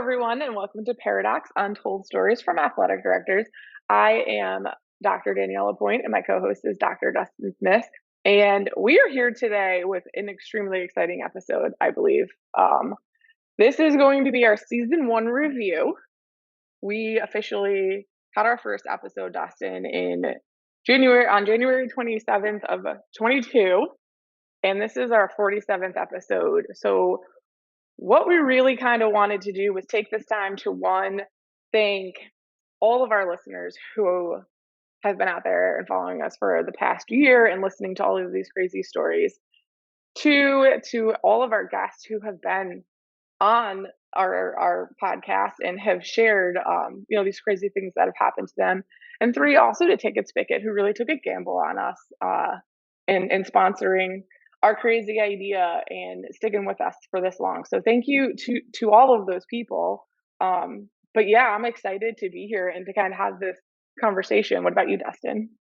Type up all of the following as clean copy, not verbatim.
everyone, and welcome to Paradox Untold Stories from Athletic Directors. I am Dr. Daniela Point, and my co-host is Dr. Dustin Smith. And we are here today with an extremely exciting episode, I believe. This is going to be our season 1 review. We officially had our first episode, Dustin, on January 27th of 22, and this is our 47th episode. So what we really kind of wanted to do was take this time to thank all of our listeners who have been out there and following us for the past year and listening to all of these crazy stories, to all of our guests who have been on our podcast and have shared these crazy things that have happened to them, and 3, also to Ticket Spigot, who really took a gamble on us in sponsoring our crazy idea and sticking with us for this long. So thank you to all of those people. But yeah, I'm excited to be here and to kind of have this conversation. What about you, Dustin?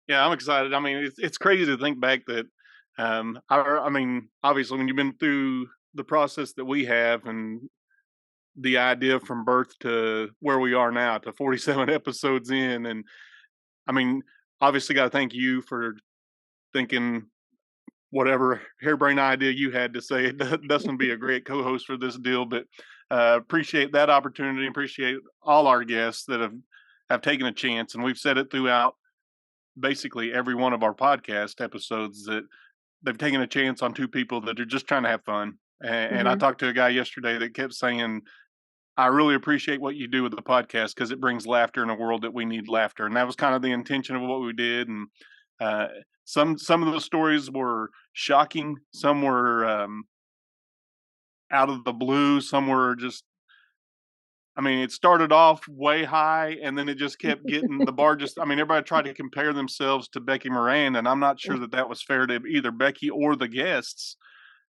Yeah, I'm excited. I mean, it's crazy to think back that, I mean, obviously when you've been through the process that we have and the idea from birth to where we are now to 47 episodes in. And I mean, obviously got to thank you for thinking whatever harebrained idea you had to say Dustin be a great co-host for this deal, but appreciate that opportunity. Appreciate all our guests that have taken a chance, and we've said it throughout basically every one of our podcast episodes that they've taken a chance on 2 people that are just trying to have fun. And I talked to a guy yesterday that kept saying, I really appreciate what you do with the podcast because it brings laughter in a world that we need laughter. And that was kind of the intention of what we did. And some of those stories were shocking. Some were out of the blue. Some were just, I mean, it started off way high and then it just kept getting the bar. Everybody tried to compare themselves to Becky Moran. And I'm not sure that was fair to either Becky or the guests,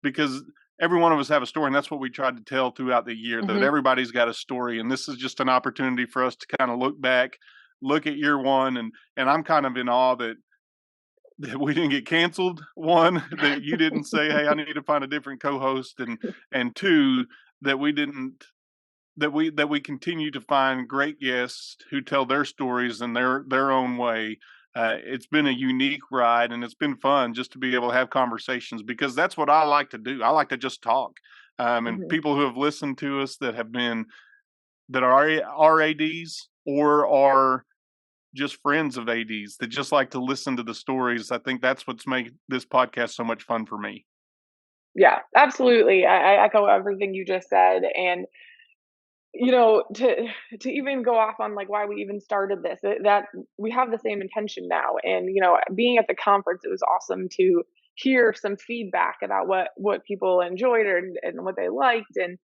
because every one of us have a story, and that's what we tried to tell throughout the year, that everybody's got a story. And this is just an opportunity for us to kind of look back, look at year 1. And I'm kind of in awe that we didn't get canceled. 1, that you didn't say, hey, I need to find a different co-host. And 2, that we continue to find great guests who tell their stories in their own way. It's been a unique ride, and it's been fun just to be able to have conversations, because that's what I like to do. I like to just talk. And people who have listened to us that are ADs or are just friends of ADs that just like to listen to the stories. I think that's what's made this podcast so much fun for me. Yeah, absolutely. I echo everything you just said. And to even go off on like why we even started this, that we have the same intention now. And being at the conference, it was awesome to hear some feedback about what people enjoyed and what they liked, and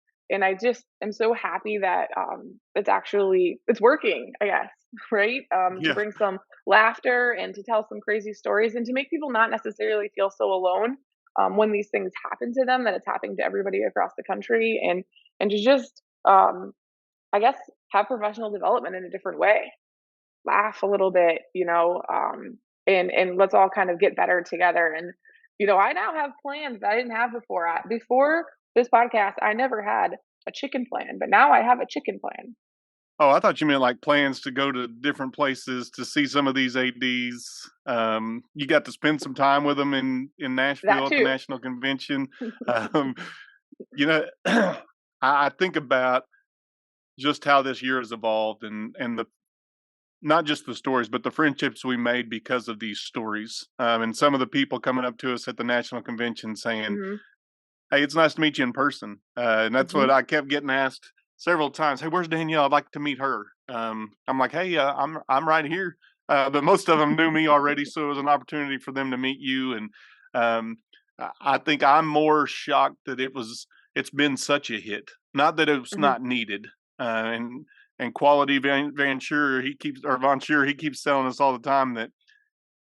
I just am so happy that it's working, I guess. Right. To bring some laughter and to tell some crazy stories and to make people not necessarily feel so alone when these things happen to them, that it's happening to everybody across the country, and to just I guess have professional development in a different way, laugh a little bit, and let's all kind of get better together. And I now have plans that I didn't have before. Before this podcast, I never had a chicken plan, but now I have a chicken plan. Oh, I thought you meant like plans to go to different places to see some of these ADs. You got to spend some time with them in Nashville at the National Convention. I think about just how this year has evolved, and not just the stories, but the friendships we made because of these stories. And some of the people coming up to us at the National Convention saying, hey, it's nice to meet you in person. And that's what I kept getting asked several times. Hey, where's Danielle? I'd like to meet her. I'm like, hey, I'm right here. But most of them knew me already, so it was an opportunity for them to meet you. And I think I'm more shocked that it's been such a hit. Not that it was not needed. And Quality Von Schuer, he keeps telling us all the time that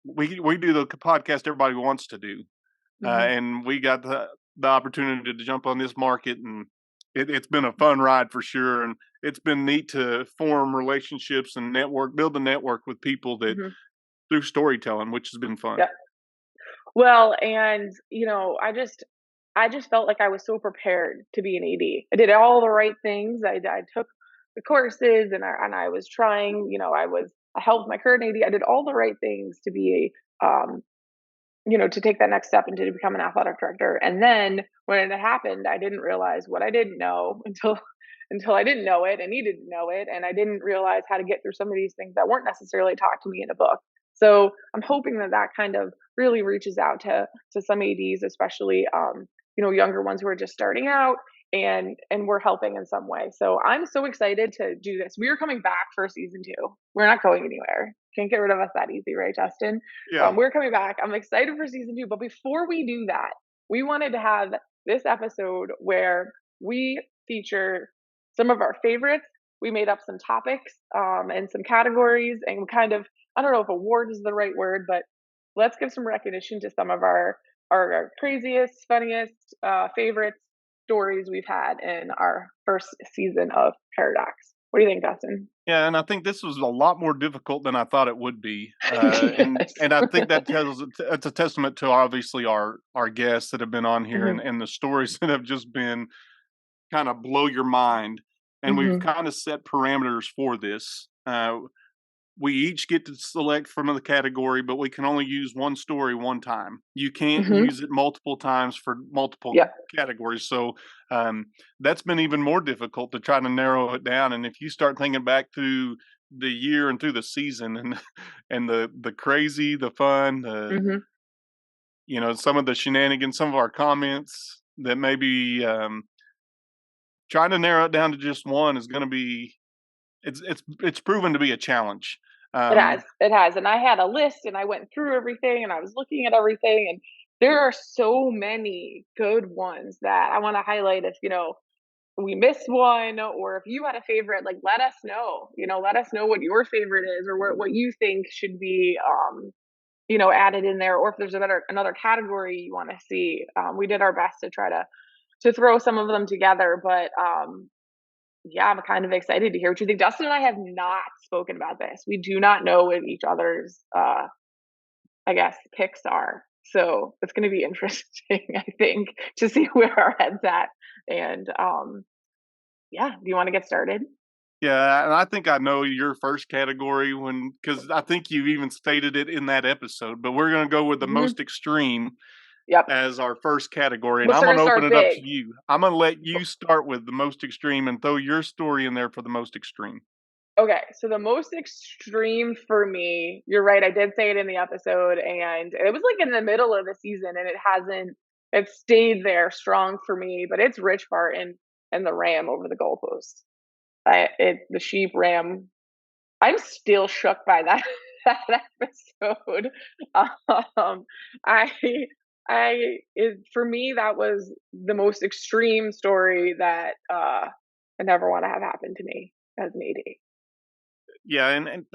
we do the podcast everybody wants to do. And we got the opportunity to jump on this market, and it's been a fun ride for sure. And it's been neat to form relationships and build a network with people that through storytelling, which has been fun. Yeah. Well, and I just felt like I was so prepared to be an AD. I did all the right things. I took the courses and I was trying, I helped my current AD. I did all the right things to be to take that next step and to become an athletic director. And then when it happened, I didn't realize what I didn't know until I didn't know it and needed to know it. And I didn't realize how to get through some of these things that weren't necessarily taught to me in a book. So I'm hoping that that kind of really reaches out to some ADs, especially younger ones who are just starting out and we're helping in some way. So I'm so excited to do this. We are coming back for season 2. We're not going anywhere. Can't get rid of us that easy, right, Justin? Yeah. We're coming back. I'm excited for season 2. But before we do that, we wanted to have this episode where we feature some of our favorites. We made up some topics and some categories and kind of, I don't know if award is the right word, but let's give some recognition to some of our craziest, funniest, favorites stories we've had in our first season of Paradox. What do you think, Dustin? Yeah, and I think this was a lot more difficult than I thought it would be, and Yes. and I think that tells it's a testament to obviously our guests that have been on here Hmm. and the stories that have just been kind of blow your mind. And we've Hmm. kind of set parameters for this. We each get to select from the category, but we can only use one story one time. You can't Hmm. use it multiple times for multiple Yep. categories. So that's been even more difficult to try to narrow it down. And if you start thinking back through the year and through the season and and the crazy, the fun, the Hmm. some of the shenanigans, some of our comments that maybe trying to narrow it down to just one is going to be it's proven to be a challenge. It has. Um, It has. And I had a list and I went through everything and I was looking at everything and there are so many good ones that I want to highlight if, we missed one or if you had a favorite, like let us know. Let us know what your favorite is or what you think should be added in there or if there's another category you want to see. We did our best to try to throw some of them together, but yeah, I'm kind of excited to hear what you think. Dustin and I have not spoken about this. We do not know what each other's, I guess, picks are. So it's going to be interesting, I think, to see where our heads at. And yeah, do you want to get started? yeah, and I think I know your first category because I think you even stated it in that episode. But we're going to go with the Hmm. most extreme Yep. as our first category, and We're I'm going going to to open start it up to big. you. I'm going to let you start with the most extreme and throw your story in there for the most extreme. Okay, so the most extreme for me, you're right, I did say it in the episode, and it was like in the middle of the season, and it stayed there strong for me, but it's Rich Barton and the Ram over the goalpost. The sheep ram. I'm still shook by that that episode. Um, I for me that was the most extreme story that I never want to have happen to me as an AD. Yeah, and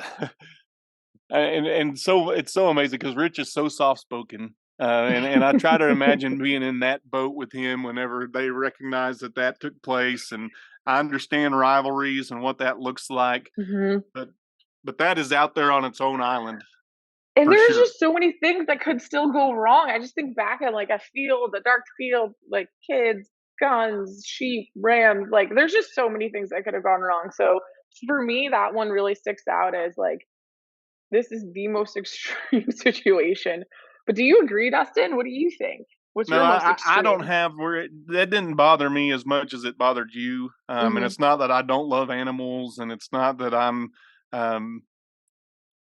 and so it's so amazing because Rich is so soft spoken. And I try to imagine being in that boat with him whenever they recognize that took place, and I understand rivalries and what that looks like, Hmm. but that is out there on its own island And for there's sure. just so many things that could still go wrong. I just think back at like a field, a dark field, like kids, guns, sheep, rams. Like there's just so many things that could have gone wrong. So for me, that one really sticks out as like this is the most extreme situation. But do you agree, Dustin? What do you think? What's No, your most I don't extreme? have that didn't bother me as much as it bothered you. And Hmm. it's not that I don't love animals, and it's not that um,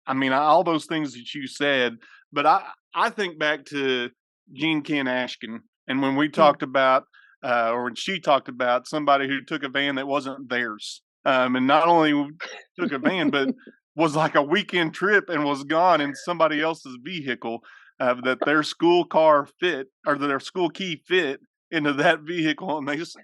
I mean, all those things that you said, but I think back to Gene Ken Ashkin, and when we talked about, or when she talked about somebody who took a van that wasn't theirs, and not only took a van, but was like a weekend trip and was gone in somebody else's vehicle, that their school car fit or that their school key fit into that vehicle, and they just,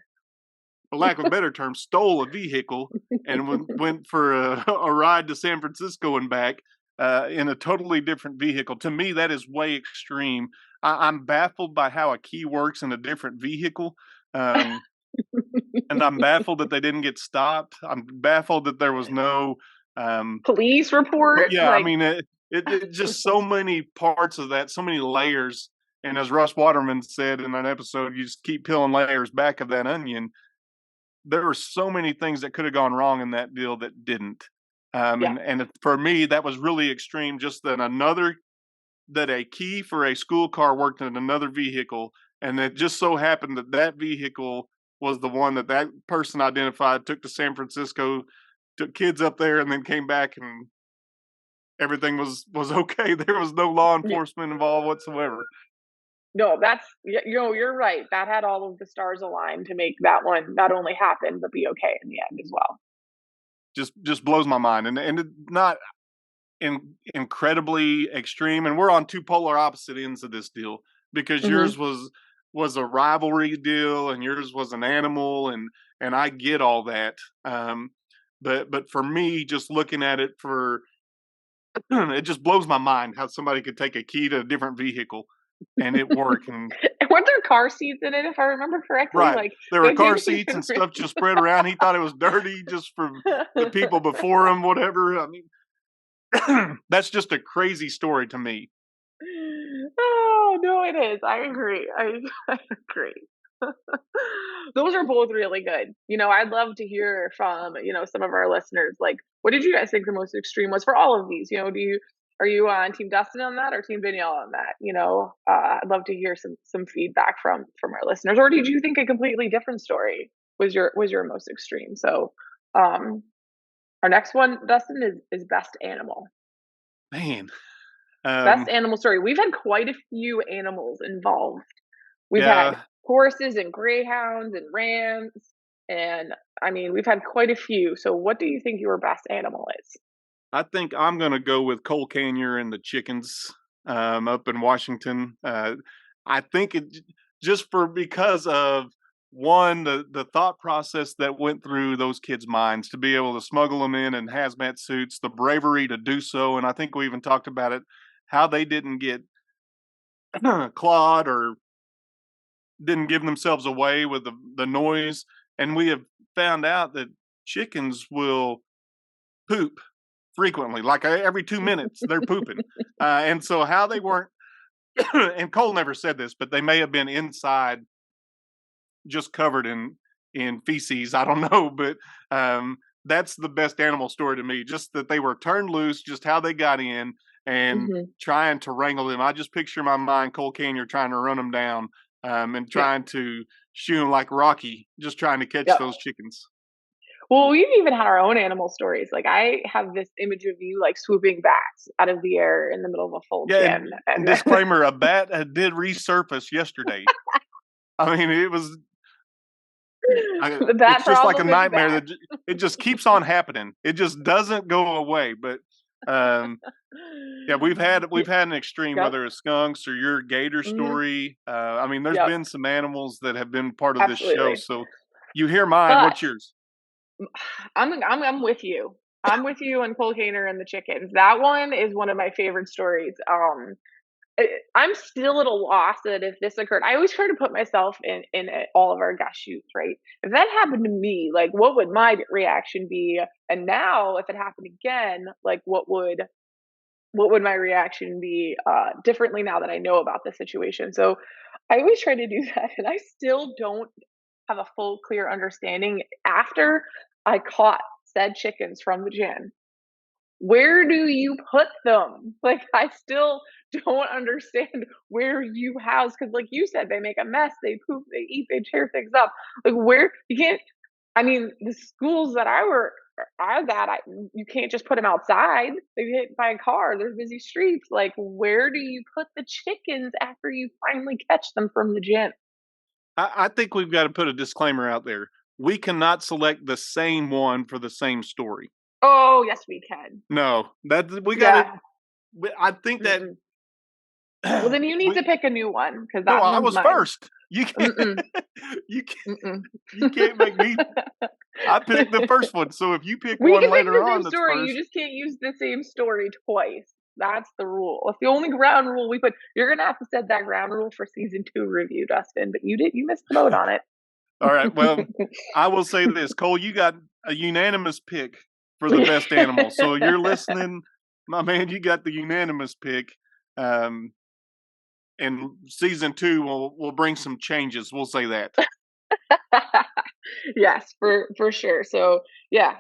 for lack of a better term, stole a vehicle and went for a ride to San Francisco and back in a totally different vehicle. To me, that is way extreme. I'm baffled by how a key works in a different vehicle. Um, and I'm baffled that they didn't get stopped. I'm baffled that there was no, um, Police report? yeah, I Like, mean, it just so many parts of that, so many layers. And as Russ Waterman said in an episode, you just keep peeling layers back of that onion. There were so many things that could have gone wrong in that deal that didn't. Yeah. For me, that was really extreme. Just that a key for a school car worked in another vehicle, and it just so happened that that vehicle was the one that that person identified, took to San Francisco, took kids up there, and then came back, and everything was okay. There was no law Yeah. enforcement involved whatsoever. No, you're right. That had all of the stars aligned to make that one not only happen, but be okay in the end as well. Just blows my mind, and it, not incredibly extreme. And we're on two polar opposite ends of this deal because Mhm. yours was a rivalry deal, and yours was an animal, and I get all that. But for me, just looking at it for it just blows my mind how somebody could take a key to a different vehicle and it work. And Weren't there car seats in it, if I remember correctly? right, Like, there were that car didn't seats even and really stuff just spread around. He thought it was dirty just from the people before him, whatever. I mean, that's just a crazy story to me. Oh, no, it is. I agree. I agree. Those are both really good. I'd love to hear from, some of our listeners, like, what did you guys think the most extreme was for all of these? Are you on Team Dustin on that or Team Danielle on that? I'd love to hear some feedback from our listeners. Or did you think a completely different story was your most extreme? So, um, our next one, Dustin, is best animal. Man, Best um, animal story. We've had quite a few animals involved. We've had yeah, horses and greyhounds and rams, and I mean, we've had quite a few. So, what do you think your best animal is? I think I'm gonna go with Cole Canyer and the chickens, up in Washington. I think just for because of one, the thought process that went through those kids' minds to be able to smuggle them in hazmat suits, the bravery to do so, and I think we even talked about it, how they didn't get clawed or didn't give themselves away with the noise. And we have found out that chickens will poop frequently, like every 2 minutes they're pooping. And so how they weren't, and Cole never said this, but they may have been inside, just covered in feces. I don't know, but that's the best animal story to me. Just that they were turned loose, just how they got in, and Hmm. trying to wrangle them. I just picture in my mind Cole Canyer trying to run them down, and Yeah. trying to shoot them like Rocky, just trying to catch Yep. those chickens. Well, we've even had our own animal stories. Like, I have this image of you like swooping bats out of the air in the middle of a full Yeah, gym, and and disclaimer: a bat did resurface yesterday. I mean, it was the it's bat just like a problem is nightmare back. that it just keeps on happening. It just doesn't go away. But um, yeah, we've had an extreme, Yep. whether it's skunks or your gator Hmm. story. I mean, there's Yep. been some animals that have been part of this show. Absolutely. So you hear mine. But What's yours? I'm with you. I'm with you on Cole Kaner and the chickens. That one is one of my favorite stories. I'm still at a loss that if this occurred, I always try to put myself in all of our guest shoots, right? If that happened to me, like, what would my reaction be? And now, if it happened again, like, what would my reaction be differently now that I know about the situation? So I always try to do that, and I still don't have a full, clear understanding after I caught said chickens from the gym. Where do you put them? Like, I still don't understand where you house, because, like you said, they make a mess, they poop, they eat, they tear things up. Like, where you can't. I mean, the schools that I was at, you can't just put them outside. They get hit by a car. There's busy streets. Like, where do you put the chickens after you finally catch them from the gym? I think we've got to put a disclaimer out there. We cannot select the same one for the same story. Oh, yes, we can. No, that we got to. Yeah. I think that Mm-mm. Well, then you need we to pick a new one because no, that I one's was mine. first. You can't Mm-mm. you can't Mm-mm. you can't make me. I picked the first one, so if you pick We one can pick later the same on that's story. You first, just can't use the same story twice. That's the rule. It's the only ground rule we put. You're gonna have to set that ground rule for season 2 review, Dustin. But you did. You missed the boat on it. all right. Well, I will say this, Cole, you got a unanimous pick for the best animal. So you're listening, my man. You got the unanimous pick. Um, and season 2 will bring some changes. We'll say that. Yes, for sure. So yeah,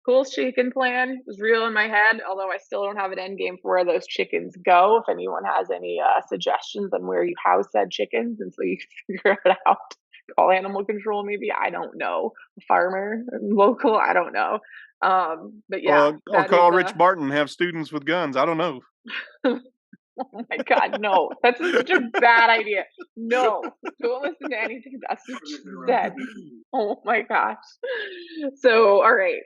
cool chicken plan was real in my head, although I still don't have an end game for where those chickens go. If anyone has any suggestions on where you house said chickens, and so you can figure it out, call animal control. Maybe I don't know, a farmer, local. I don't know. But yeah, Or that is call Rich Barton and have students with guns. I don't know. oh my God, no, that's such a bad idea. No, don't listen to anything Dustin just said. Oh my gosh. So, all right.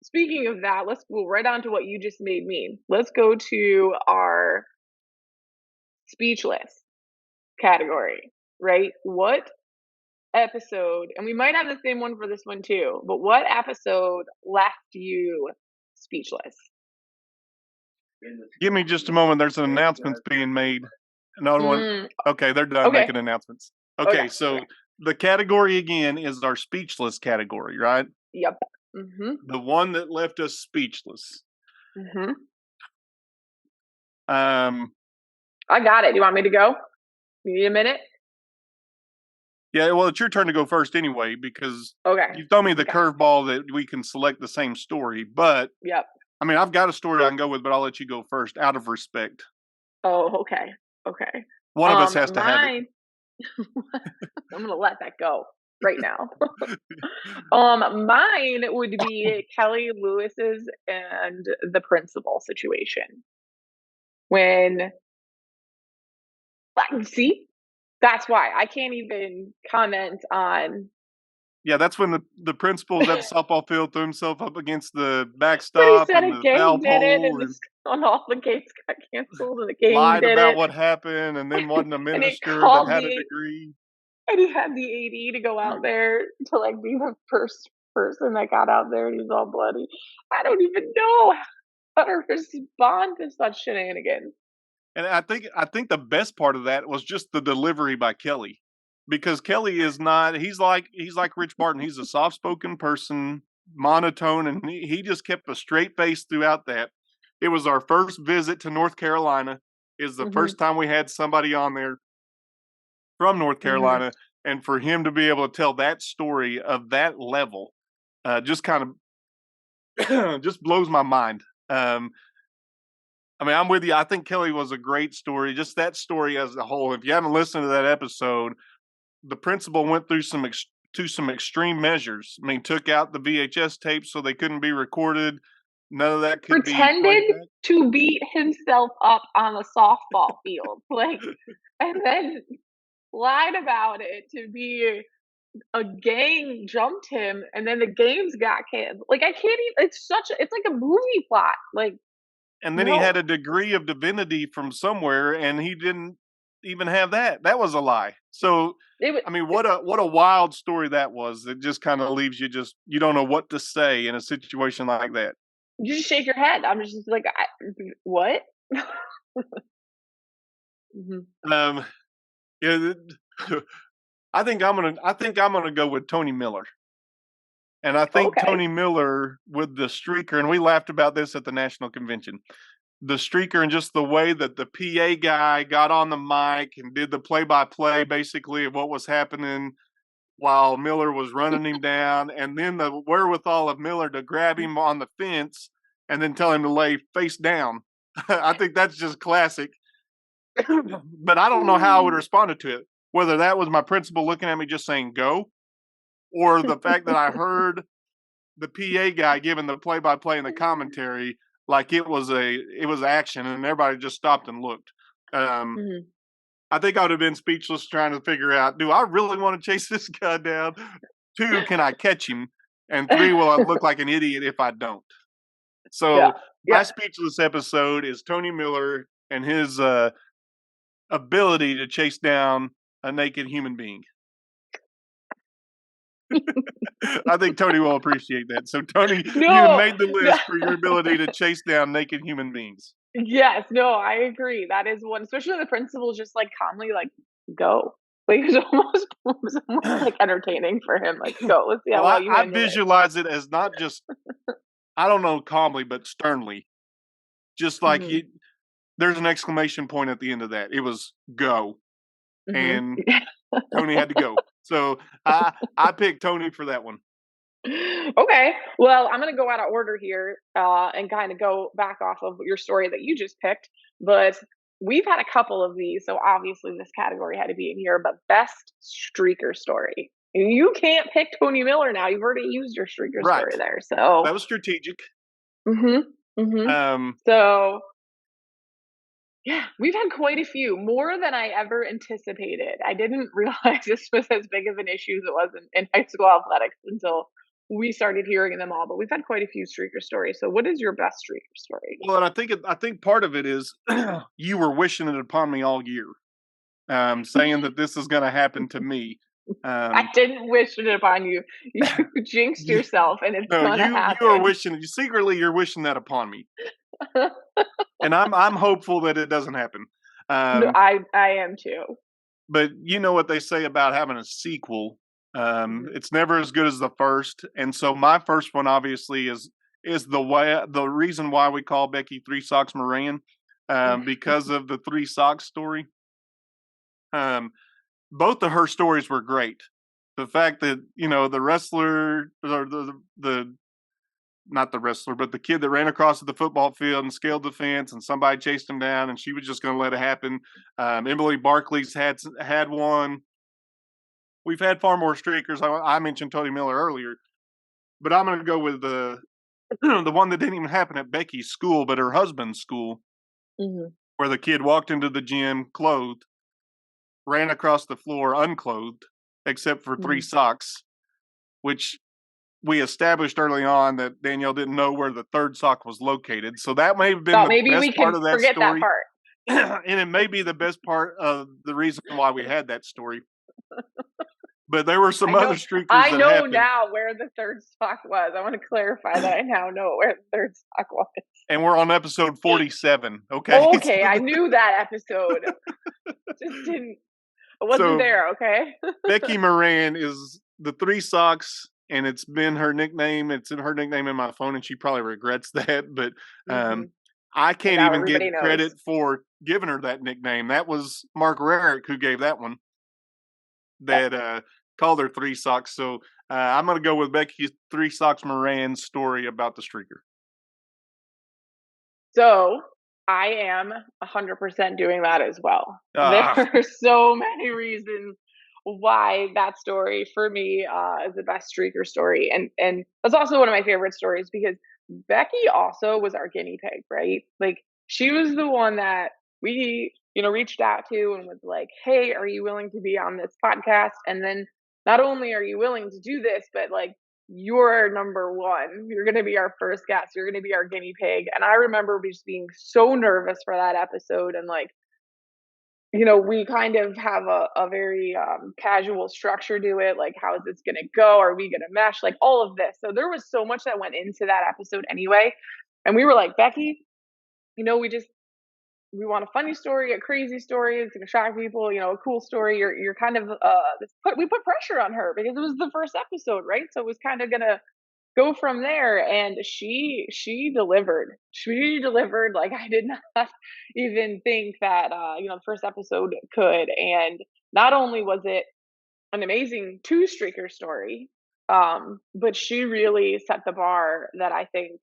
Speaking of that, let's go right on to what you just made me. Let's go to our speechless category, right? What episode, and we might have the same one for this one too, but what episode left you speechless? Give me just a moment. There's an announcements being made. Another one. Mm, Okay, they're done okay. making announcements. Okay. Okay, so Okay. the category again is our speechless category, right? Yep. Mm-hmm. The one that left us speechless. Mm-hmm. Um, I got it. Do you want me to go? You need a minute? yeah, well, it's your turn to go first anyway, because Okay. you told me the Okay. curveball that we can select the same story. But Yep. I mean, I've got a story I can go with, but I'll let you go first out of respect. Oh, okay. Okay. One of us has to have it. Mine, I'm gonna let that go right now. Mine would be Kelly Lewis's and the principal situation. When see, that's why I can't even comment on. Yeah, that's when the principal's at the softball field, threw himself up against the But he backstop said and a the game foul did it, pole and and and all the games got canceled, and the game lied did about it, what happened and then wasn't a and he minister that called had a the degree. and he had the AD to go out there to like be the first person that got out there, and he's all bloody. I don't even know how to respond to such shenanigans. And I think the best part of that was just the delivery by Kelly. Because Kelly is not he's like Rich Barton. He's a soft-spoken person, monotone, and he just kept a straight face throughout that. It was our first visit to North Carolina. Is the Mhm, first time we had somebody on there from North mhm. Carolina, and for him to be able to tell that story of that level, just kind of just blows my mind. Um, I mean, I'm with you. I think Kelly was a great story. Just that story as a whole. If you haven't listened to that episode, the principal went through some extreme measures. I mean, took out the VHS tapes so they couldn't be recorded. None of that could be Pretended played back. to beat himself up on the softball field, like, and then lied about it to be a gang jumped him, and then the games got canceled. Like, I can't even. It's like a movie plot. Like, And then he had no, a degree of divinity from somewhere, and he didn't even have that. That was a lie. So, it was. I mean, what a wild story that was. It just kind of leaves you just you don't know what to say in a situation like that. You just shake your head. I'm just like, what? Mhm. Um, yeah, I think I'm gonna go with Tony Miller. And I think Okay. Tony Miller with the streaker, and we laughed about this at the national convention. The streaker and just the way that the PA guy got on the mic and did the play-by-play basically of what was happening while Miller was running him down, and then the wherewithal of Miller to grab him on the fence and then tell him to lay face down. I think that's just classic. But I don't know how I would have responded to it. Whether that was my principal looking at me just saying go, or the fact that I heard the PA guy giving the play-by-play and the commentary like it was action, and everybody just stopped and looked. Um, Mhm. I think I would have been speechless trying to figure out: do I really want to chase this guy down? 2, can I catch him? And 3, will I look like an idiot if I don't? Yeah. So my Yeah. speechless episode is Tony Miller and his ability to chase down a naked human being. I think Tony will appreciate that. So, Tony, you No, made the no. list for your ability to chase down naked human beings. Yes, no, I agree. That is one, especially when the principal just like calmly like go. Like it was almost like entertaining for him. Like, go, let's see Well, how well you I handle it. visualize it as not just, I don't know, calmly, but sternly. Just like Mhm. he. there's an exclamation point at the end of that. It was go, Mhm. and Tony had to go. So I picked Tony for that one. Okay. Well, I'm gonna go out of order here, and kind of go back off of your story that you just picked. But we've had a couple of these, so obviously this category had to be in here. But best streaker story. You can't pick Tony Miller now. You've already used your streaker Right. story there. So, That was strategic. mhm, mhm. Um, So yeah, we've had quite a few, more than I ever anticipated. I didn't realize this was as big of an issue as it was in high school athletics until we started hearing them all. But we've had quite a few streaker stories. So, what is your best streaker story? well, and I think part of it is you were wishing it upon me all year, saying that this is going to happen to me. I Um, didn't wish it upon you. You jinxed you, yourself, and it's no, gonna you are happen. wishing secretly you're wishing that upon me, and I'm hopeful that it doesn't happen. No, Um, I am too. but you know what they say about having a sequel. Mhm. It's never as good as the first, and so my first one obviously is the reason why we call Becky Three Socks Moran, because of the Three Socks story. Um, both of her stories were great. The fact that the wrestler or the not the wrestler, but the kid that ran across the football field and scaled the fence, and somebody chased him down, and she was just going to let it happen. Emily Barkley's had one. We've had far more streakers. I mentioned Tony Miller earlier, but I'm going to go with the the one that didn't even happen at Becky's school, but her husband's school, Mhm. where the kid walked into the gym clothed, ran across the floor unclothed, except for three Mhm. socks, which we established early on that Danielle didn't know where the third sock was located. So that may have been Thought the maybe we best part could of that forget that story. part. And it may be the best part of the reason why we had that story. But there were some I know other streakers I that know happened, now where the 3rd sock was. I wanna clarify that I now know where the 3rd sock was. and we're on episode 47. Okay. Okay, I knew that episode. Just didn't I wasn't So there, okay? Becky Moran is the three socks, and it's been her nickname. It's in her nickname in my phone, and she probably regrets that. But um, Mhm. I And can't now even everybody get knows. credit for giving her that nickname. That was Mark Rarick who gave that one. Yep. That called her three socks. So I'm going to go with Becky's three socks Moran's story about the streaker. So, I am 100% doing that as well. There Ah, are so many reasons why that story for me, is the best streaker story, and that's also one of my favorite stories because Becky also was our guinea pig, right? Like, she was the one that we, reached out to and was like, "Hey, are you willing to be on this podcast?" And then not only are you willing to do this, but, like, you're number one. You're going to be our first guest. You're going to be our guinea pig. And I remember just being so nervous for that episode. And like, we kind of have a very casual structure to it. Like, how is this going to go? Are we going to mesh? Like, all of this. So there was so much that went into that episode anyway. And we were like, Becky, we just, we want a funny story, a crazy story. It's gonna shock people. A cool story. You're kind of we put pressure on her because it was the first episode, right? So it was kind of gonna go from there, and she delivered. She delivered like I did not even think that the first episode could. And not only was it an amazing two streaker story, but she really set the bar that I think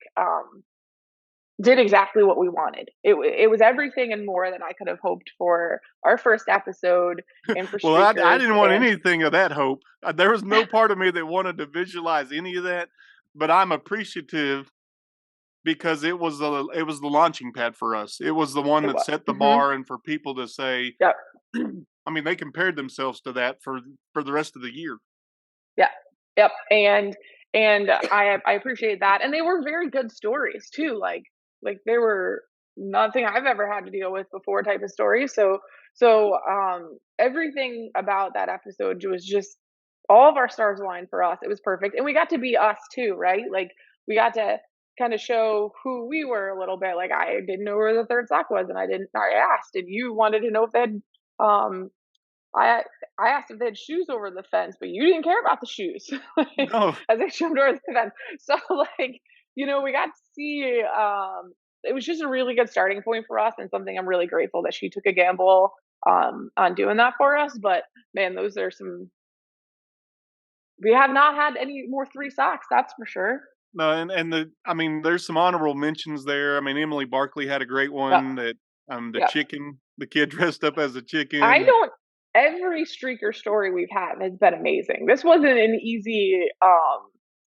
did exactly what we wanted. It was everything and more than I could have hoped for our first episode and for well, I streakers. didn't want And anything of that hope. There was no part of me that wanted to visualize any of that, but I'm appreciative because it was the launching pad for us. It was the one it that was. set the bar, and for people to say, Yep. I mean, they compared themselves to that for the rest of the year. Yeah. Yep. And I appreciate that. And they were very good stories too. Like they were nothing I've ever had to deal with before type of stories. So everything about that episode was just all of our stars aligned for us. It was perfect. And we got to be us too, right? Like we got to kind of show who we were a little bit. Like I didn't know where the third sock was and I asked and you wanted to know if they had um I I asked if they had shoes over the fence, but you didn't care about the shoes No, as they jumped over the fence. So like, we got to see it was just a really good starting point for us and something I'm really grateful that she took a gamble on doing that for us. But man, those are some we have not had any more three socks, that's for sure. No, I mean, there's some honorable mentions there. I mean, Emily Barkley had a great Yep, one that the yep. chicken, the kid dressed up as a I chicken. don't every streaker story we've had has been amazing. This wasn't an easy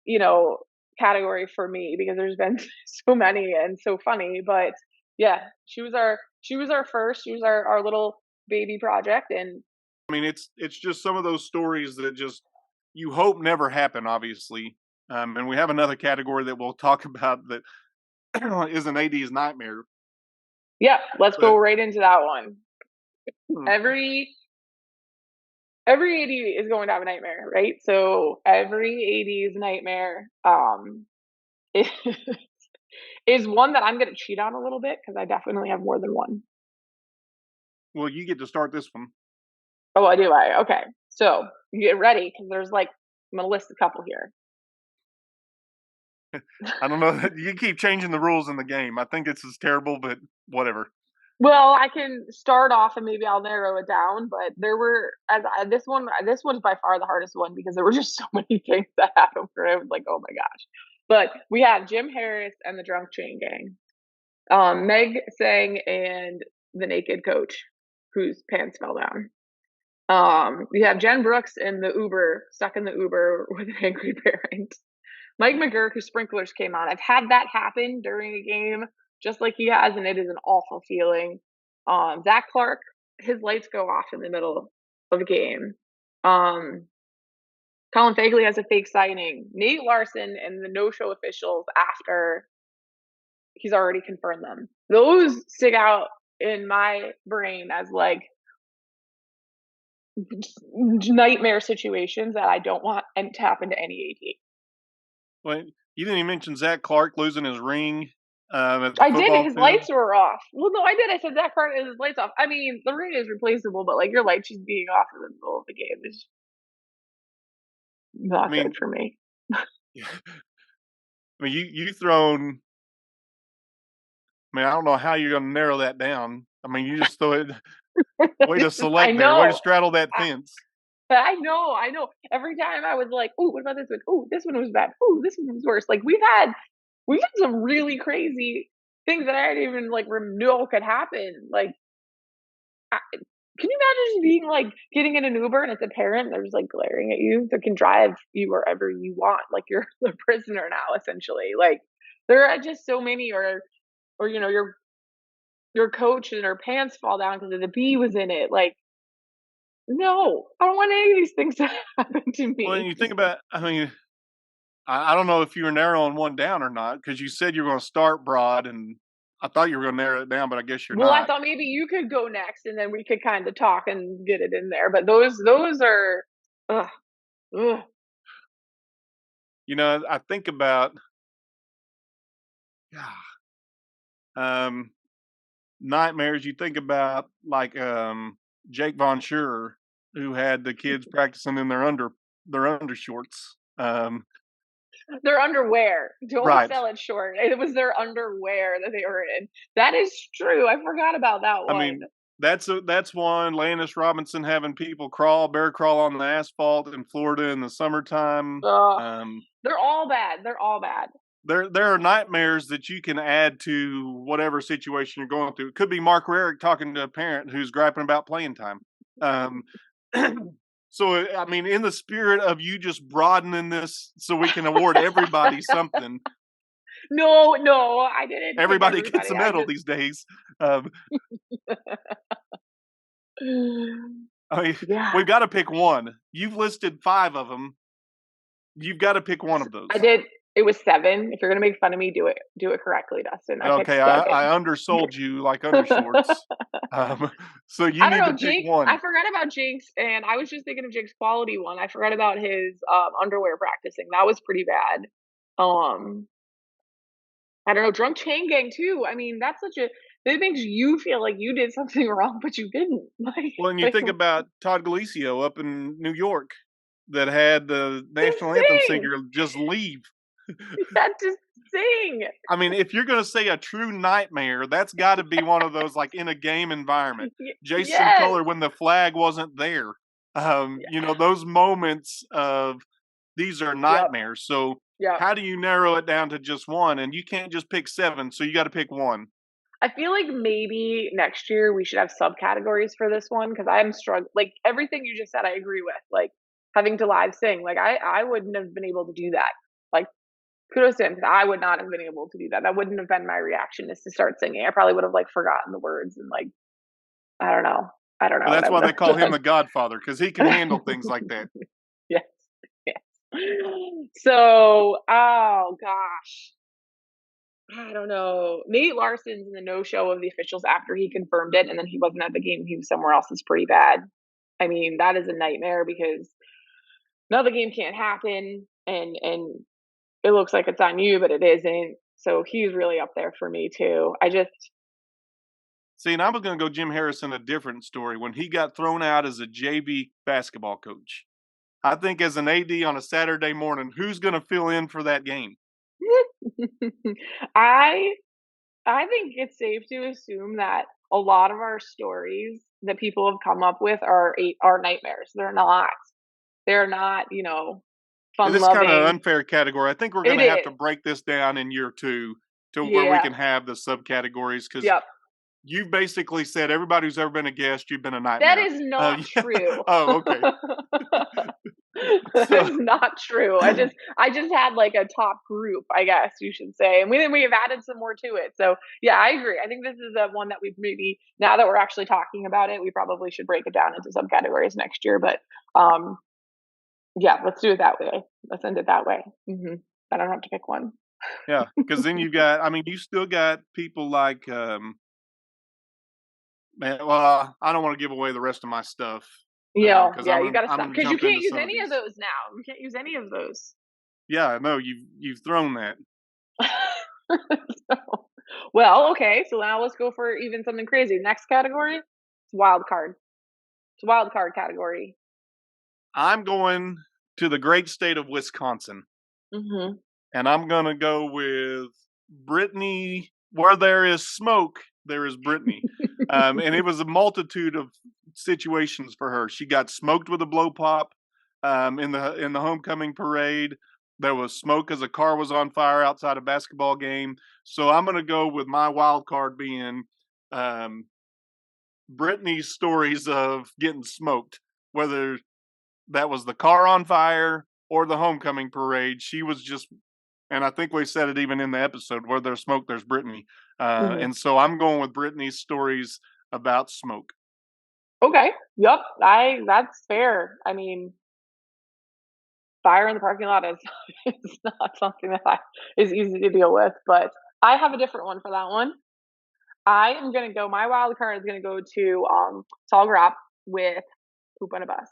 you know, category for me because there's been so many and so funny, but yeah, she was our first, she was our little baby project and I mean, it's just some of those stories that just you hope never happen, obviously. And we have another category that we'll talk about that is an AD's nightmare. yeah, let's go But right into that one. hmm, Every every AD is going to have a nightmare, right? So every AD's nightmare is, is one that I'm going to cheat on a little bit because I definitely have more than one. well, you get to start this one. Oh, I do. I okay. So you get ready because there's like I'm gonna list a couple here. I don't know. You keep changing the rules in the game. I think this is terrible, but whatever. Well, I can start off and maybe I'll narrow it down, but there were this one's by far the hardest one because there were just so many things that happened where I was like, oh my gosh. But we had Jim Harris and the Drunk Chain Gang, Meg Sang and the Naked Coach, whose pants fell down. We have Jen Brooks in the Uber, stuck in the Uber with an angry parent. Mike McGurk, whose sprinklers came on. I've had that happen during a game, just like he has, and it is an awful feeling. Zach Clark, his lights go off in the middle of a game. Um, Colin Fagley has a fake signing. Nate Larson and the no-show officials after he's already confirmed them. Those stick out in my brain as like nightmare situations that I don't want to happen to any AD. Well, you didn't even mention Zach Clark losing his ring at the I did. football His field. lights were off. Well, no, I did. I said Zach Carter has his lights off. I mean, the ring is replaceable, but like your lights just being off in the middle of the game is I not good mean, for me. I mean, you thrown. I mean, I don't know how you're going to narrow that down. I mean, you just throw it. Way to I select there. Way to know. straddle that I, fence. I know. I know. Every time I was like, "Oh, what about this one? Oh, this one was bad. Oh, this one was worse." Like we've had some really crazy things that I didn't even like know could happen. Like can you imagine just being like getting in an Uber and it's a parent, they're just like glaring at you that can drive you wherever you want. Like you're a prisoner now, essentially. Like there are just so many or you know, your coach and her pants fall down because the bee was in it. Like, no, I don't want any of these things to happen to Well, and me. you think about, I mean, I don't know if you were narrowing one down or not because you said you were going to start broad, and I thought you were going to narrow it down, but I guess you're Well, I not. thought maybe you could go next and then we could kind of talk and get it in there. But those are ugh, ugh. You know, I think about um, nightmares. You think about like Jake Von Schurer, who had the kids practicing in their undershorts. Their underwear. Don't Right. sell it short. It was their underwear that they were in. That is true. I forgot about that I one. mean, that's one. Landis Robinson having people bear crawl on the asphalt in Florida in the summertime. Ugh. Um, They're all bad. They're all bad. there are nightmares that you can add to whatever situation you're going through. It could be Mark Rarick talking to a parent who's griping about playing time. Um, so I mean, in the spirit of you just broadening this so we can award everybody something, No, no, I didn't pick everybody gets everybody. a I medal just these days. Um, I mean, yeah. we've got to pick one. You've listed 5 of them. You've got to pick one of I those. did it was 7. If you're gonna make fun of me, do it correctly, Dustin. I picked Okay, 7. I undersold you like undershorts. So you I don't need know, to pick Jake. I one. forgot about Jake's, and I was just thinking of Jake's quality one. I forgot about his underwear practicing. That was pretty bad. Um, I don't know, drunk chain gang too. I mean, that's such a it makes you feel like you did something wrong, but you didn't. Well, and you Like think about Todd Galicio up in New York that had the same national anthem thing. singer just leave. He had to sing. I mean, if you're gonna say a true nightmare, that's gotta be one of those, like, in a game environment. Jason Yes. Color when the flag wasn't there. You know, those moments of these are Yep. nightmares, so Yep. how do you narrow it down to just 1? And you can't just pick 7, so you gotta pick 1. I feel like maybe next year we should have subcategories for this one because I'm struggling. Like everything you just said, I agree with. Like having to live sing, like I wouldn't have been able to do that. Like kudos to him because I would not have been able to do that. That wouldn't have been my reaction is to start singing. I probably would have like forgotten the words and like I don't know. I don't know Well, what that's I why would they have call him done. the Godfather because he can handle things like that. Yes, yes. So, oh gosh, I don't know. Nate Larson's in the no-show of the officials after he confirmed it, and then he wasn't at the game. He was somewhere else. Is pretty bad. I mean, that is a nightmare because now the game can't happen, and it looks like it's on you, but it isn't. So he's really up there for me too. I just See, and I was gonna go Jim Harrison, a different story, when he got thrown out as a JV basketball coach. I think as an AD on a Saturday morning, who's gonna fill in for that game? I I think it's safe to assume that a lot of our stories that people have come up with are nightmares. They're not, And fun this is kinda an loving. unfair category. I think we're It gonna have to is. break this down in year 2 to where we Yeah. can have the subcategories because Yep. you've basically said everybody who's ever been a guest, you've been a That nightmare. is not Yeah. true. Oh, okay. That So is not true. I just had like a top group, I guess you should say. And we have added some more to it. So yeah, I agree. I think this is a one that we maybe now that we're actually talking about it, we probably should break it down into subcategories next year. But um yeah, let's do it that way. Let's end it that way. I don't have to pick one. yeah, because then you got I mean, you still got people like, man, well, I don't wanna give away the rest of my stuff, because Yeah, you gotta I'm stop gonna because you jump can't into use some of any of these. those now. You can't use any of those. Yeah, no, you've thrown that. So, well, okay, so now let's go for even something crazy. Next category, it's wild card. It's wild card category. I'm going to the great state of Wisconsin, Mhm. and I'm gonna go with Brittany. Where there is smoke, there is Brittany. And it was a multitude of situations for her. She got smoked with a blow pop in the homecoming parade. There was smoke as a car was on fire outside a basketball game. So I'm going to go with my wild card being um, Brittany's stories of getting smoked, whether that was the car on fire or the homecoming parade. She was just, and I think we said it even in the episode, where there's smoke, there's Brittany. Mhm. And so I'm going with Brittany's stories about smoke. Okay. Yep. I That's fair. I mean, fire in the parking lot is is not something that is easy to deal with, but I have a different one for that one. I am gonna go. My wild card is gonna go to Tall Grop with poop on a bus.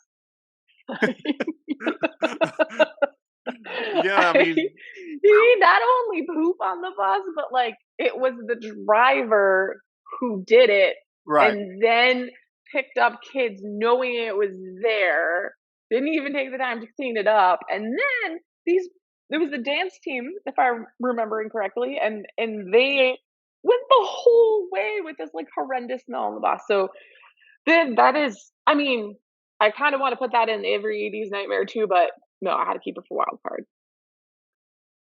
Yeah, I mean, He not only poop on the bus, but like it was the driver who did it right. and then picked up kids knowing it was there. Didn't even take the time to clean it up. And then these there was a dance team, if I'm remembering correctly, and they went the whole way with this like horrendous smell on the bus. So then that is I mean, I kind of want to put that in every 80s nightmare too, but no, I had to keep it for wild card.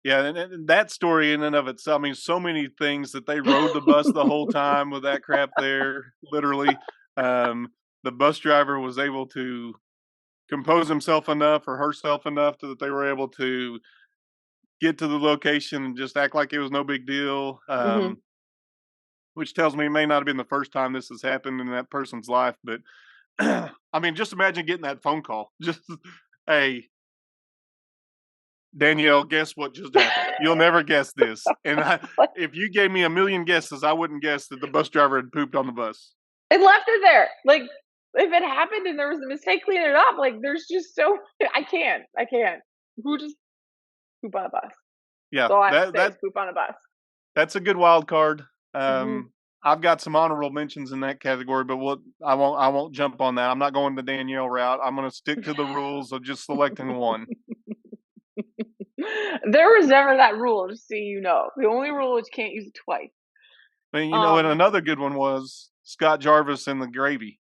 Yeah, and that story in and of itself, I mean, so many things that they rode the bus the whole time with that crap there, literally. Um, the bus driver was able to compose himself enough or herself enough to that they were able to get to the location and just act like it was no big deal. Mhm. Which tells me it may not have been the first time this has happened in that person's life, but I mean, just imagine getting that phone call. Just, hey, Danielle, guess what just happened? You'll never guess this. And Like, if you gave me a million guesses, I wouldn't guess that the bus driver had pooped on the bus. it left it there. Like, if it happened and there was a mistake cleaning it up, like, there's just so I can't. Who just poop on a bus? Yeah, That's all I have to that say is that poop on a bus. that's a good wild card. Mhm. I've got some honorable mentions in that category, but I won't jump on that. I'm not going the Danielle route. I'm going to stick to the rules of just selecting one. There was never that rule, just so you know. The only rule is you can't use it twice. And, and Um, another good one was Scott Jarvis and the gravy,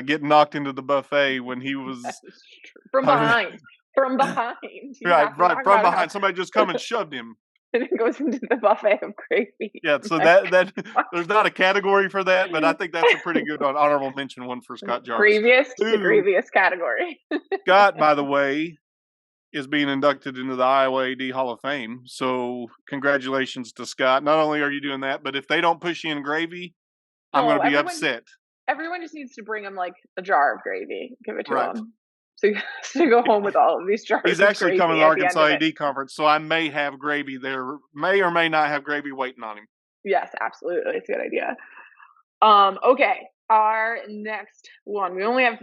getting knocked into the buffet when he that was is true. From uh, behind. From behind. You right, have to right, talk from about how behind. Somebody just come and shoved him. it goes into the buffet of gravy. Yeah, I'm so like, that there's not a category for that, but I think that's a pretty good honorable mention one for Scott Jarvis, the who graviest category. Scott, by the way, is being inducted into the Iowa AD Hall of Fame. So congratulations to Scott. Not only are you doing that, but if they don't push you in gravy, I'm going No, to be upset. everyone just needs to bring him like a jar of gravy. Give it to Right. him. So he has to go home with all of these He's jars of actually coming to gravy the at the end Arkansas of it. AD conference, so I may have gravy there. May or may not have gravy waiting on him. Yes, absolutely. It's a good idea. Okay. Our next one. We only have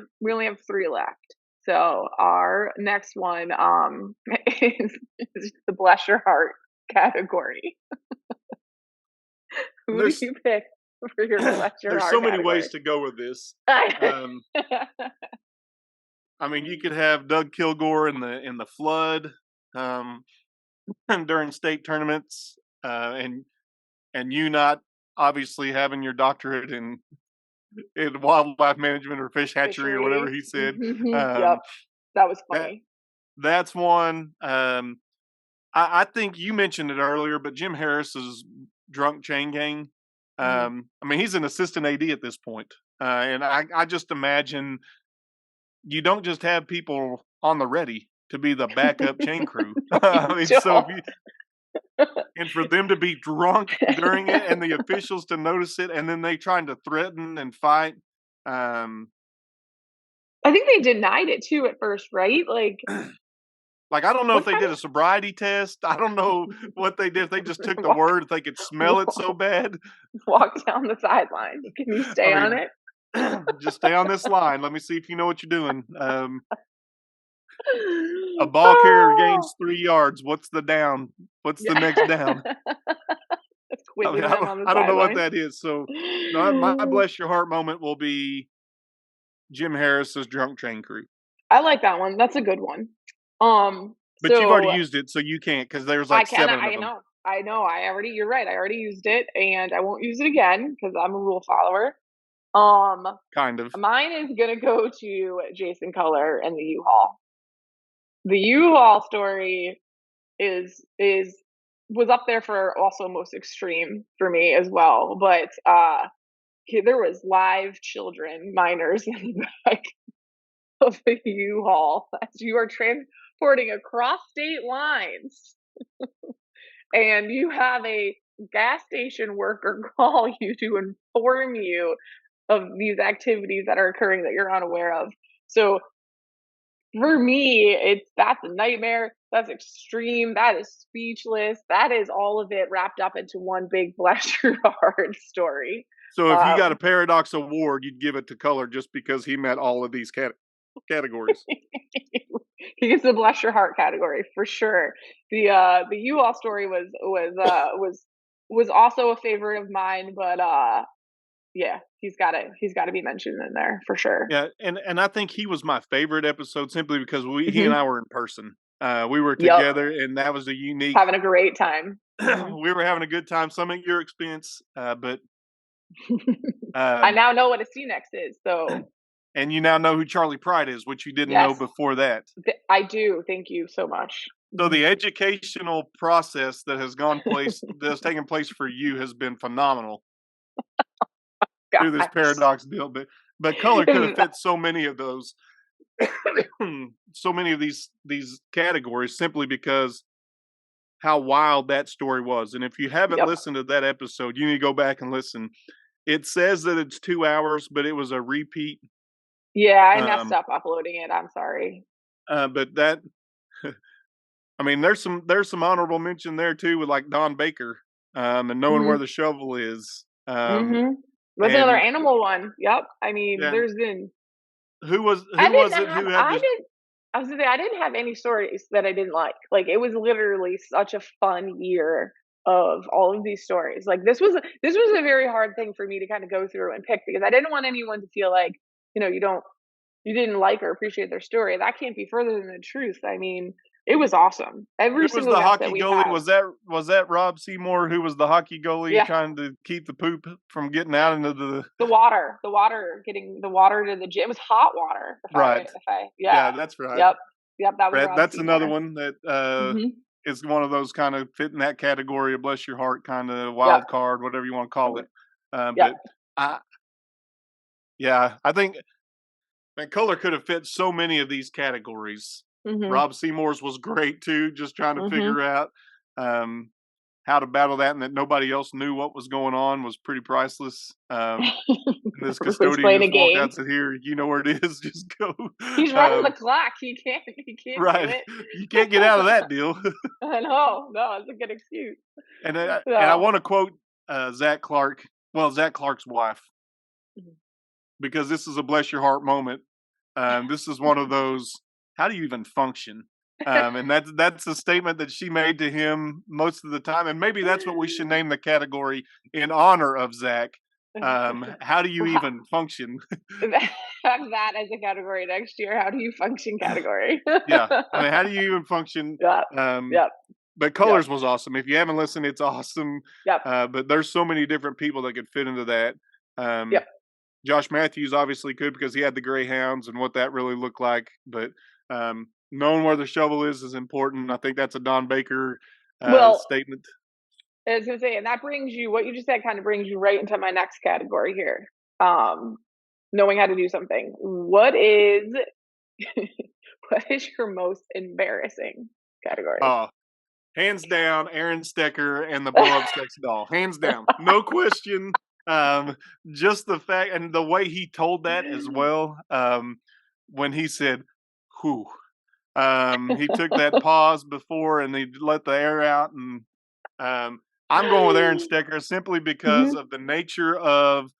three left. So our next one is the bless your heart category. Who do There's you pick for your bless your there's heart so many ways category? to go with this. Um, I mean, you could have Doug Kilgore in the flood um, during state tournaments, and you not obviously having your doctorate in wildlife management or fish hatchery or whatever Fishery. he said. Yep. Um, That was that funny. that's one. I think you mentioned it earlier, but Jim Harris's drunk chain gang. Mhm. I mean, he's an assistant AD at this point, and I just imagine you don't just have people on the ready to be the backup chain crew. I mean, so if Joel. you and for them to be drunk during it and the officials to notice it and then they trying to threaten and fight. Um, I think they denied it too at first, right? Like, like I don't know if what they kind did a sobriety test. I don't know what they did. If they just took of the word, if they could smell it so walk, bad. walk down the sideline? Can you I stay on mean, it? just stay on this line. Let me see if you know what you're doing. A ball carrier Oh, gains 3 yards. What's the down? What's the yeah. next down? That's I mean, quizzing them on the I don't know what sideline. that is. So, no, my bless your heart moment will be Jim Harris's drunk train crew. I like that one. That's a good one. But you've already So used it, so you can't because there's like seven of I them, know, you're right. I already used it and I won't use it again because I'm a rule follower. Um, kind of. Mine is gonna go to Jason Color and the U-Haul. The U-Haul story is was up there for also most extreme for me as well. But there was live children, minors in the back of the U-Haul as you are transporting across state lines, and you have a gas station worker call you to inform you of these activities that are occurring that you're unaware of. So for me, that's a nightmare. That's extreme. That is speechless. That is all of it wrapped up into one big bless your heart story. So if you Uh, got a Paradox Award, you'd give it to Color just because he met all of these categories. he gets the bless your heart category for sure. The U-Haul story was also a favorite of mine, but yeah, he's got to be mentioned in there for sure. Yeah, and I think he was my favorite episode simply because he and Hmm. I were in person. We were Yep, together, and that was a unique. having a great time. Hmm. We were having a good time. Some at your expense, but I um, now know what a C-nex is, so and you now know who Charlie Pride is, which you didn't know yes, before that. I do. Thank you so much. So Mhm. the educational process that has taken place for you has been phenomenal through this Gosh. paradox deal. But Color could have fit so many of those, so many of these categories simply because how wild that story was. And if you haven't Yep. listened to that episode, you need to go back and listen. It says that it's 2 hours, but it was a repeat. Yeah, I messed Um, up uploading it. I'm sorry. but that I mean, there's some honorable mention there too with like Don Baker, and knowing where Mhm. the shovel is. Mhm. That's another And animal one. Yep. I mean, yeah, there's been who was it have who had I this? didn't I was gonna say I didn't have any stories that I didn't like. Like it was literally such a fun year of all of these stories. Like this was a very hard thing for me to kind of go through and pick because I didn't want anyone to feel like, you didn't like or appreciate their story. That can't be further than the truth. I mean, It was awesome. Every Who was single the guest that hockey we goalie? had. Was that Rob Seymour who was the hockey goalie Yeah. trying to keep the poop from getting out into the Getting the water to the gym. It was hot water. right? Yeah. Yeah, that's right. Yep. Yep. That was Rob That's another Seymour. one that Hmm. is one of those kind of fit in that category of bless your heart kind of Yep. wild card, whatever you want to call it. Yep. But I, yeah, I think Color could have fit so many of these categories. Hmm. Rob Seymour's was great too, just trying to Hmm. figure out um, how to battle that, and that nobody else knew what was going on was pretty priceless. And this Everyone's custodian playing a just walked game. out and said, "Here, you know where it is. Just go." He's running the Um, clock. He can't do right, it. you can't get out of that deal. I know. No, it's a good excuse. And I So want to quote Zach Clark. Well, Zach Clark's wife, mhm. because this is a bless your heart moment. This is one of those. How do you even function? And that's a statement that she made to him most of the time, and maybe that's what we should name the category in honor of Zach. How do you Wow. even function? Have that as a category next year. How do you function category? Yeah, I mean, how do you even function? Yep. Um, Yep. but Yep. Colors was awesome. If you haven't listened, it's awesome. Yep. But there's so many different people that could fit into that. Yep. Um, Josh Matthews obviously could because he had the Greyhounds and what that really looked like. But knowing where the shovel is important. I think that's a Don Baker Well, statement. I was gonna say, and that brings you what you just said kind of brings you right into my next category here. Um, knowing how to do something. What is your most embarrassing category? Uh, Hands down, Aaron Stecker and the blow up sex doll. Hands down, no question. Um, just the fact and the way he told that as well. When he said, "Whew," he took that pause before and he let the air out. And I'm going with Aaron Stecker simply because Mhm. of the nature of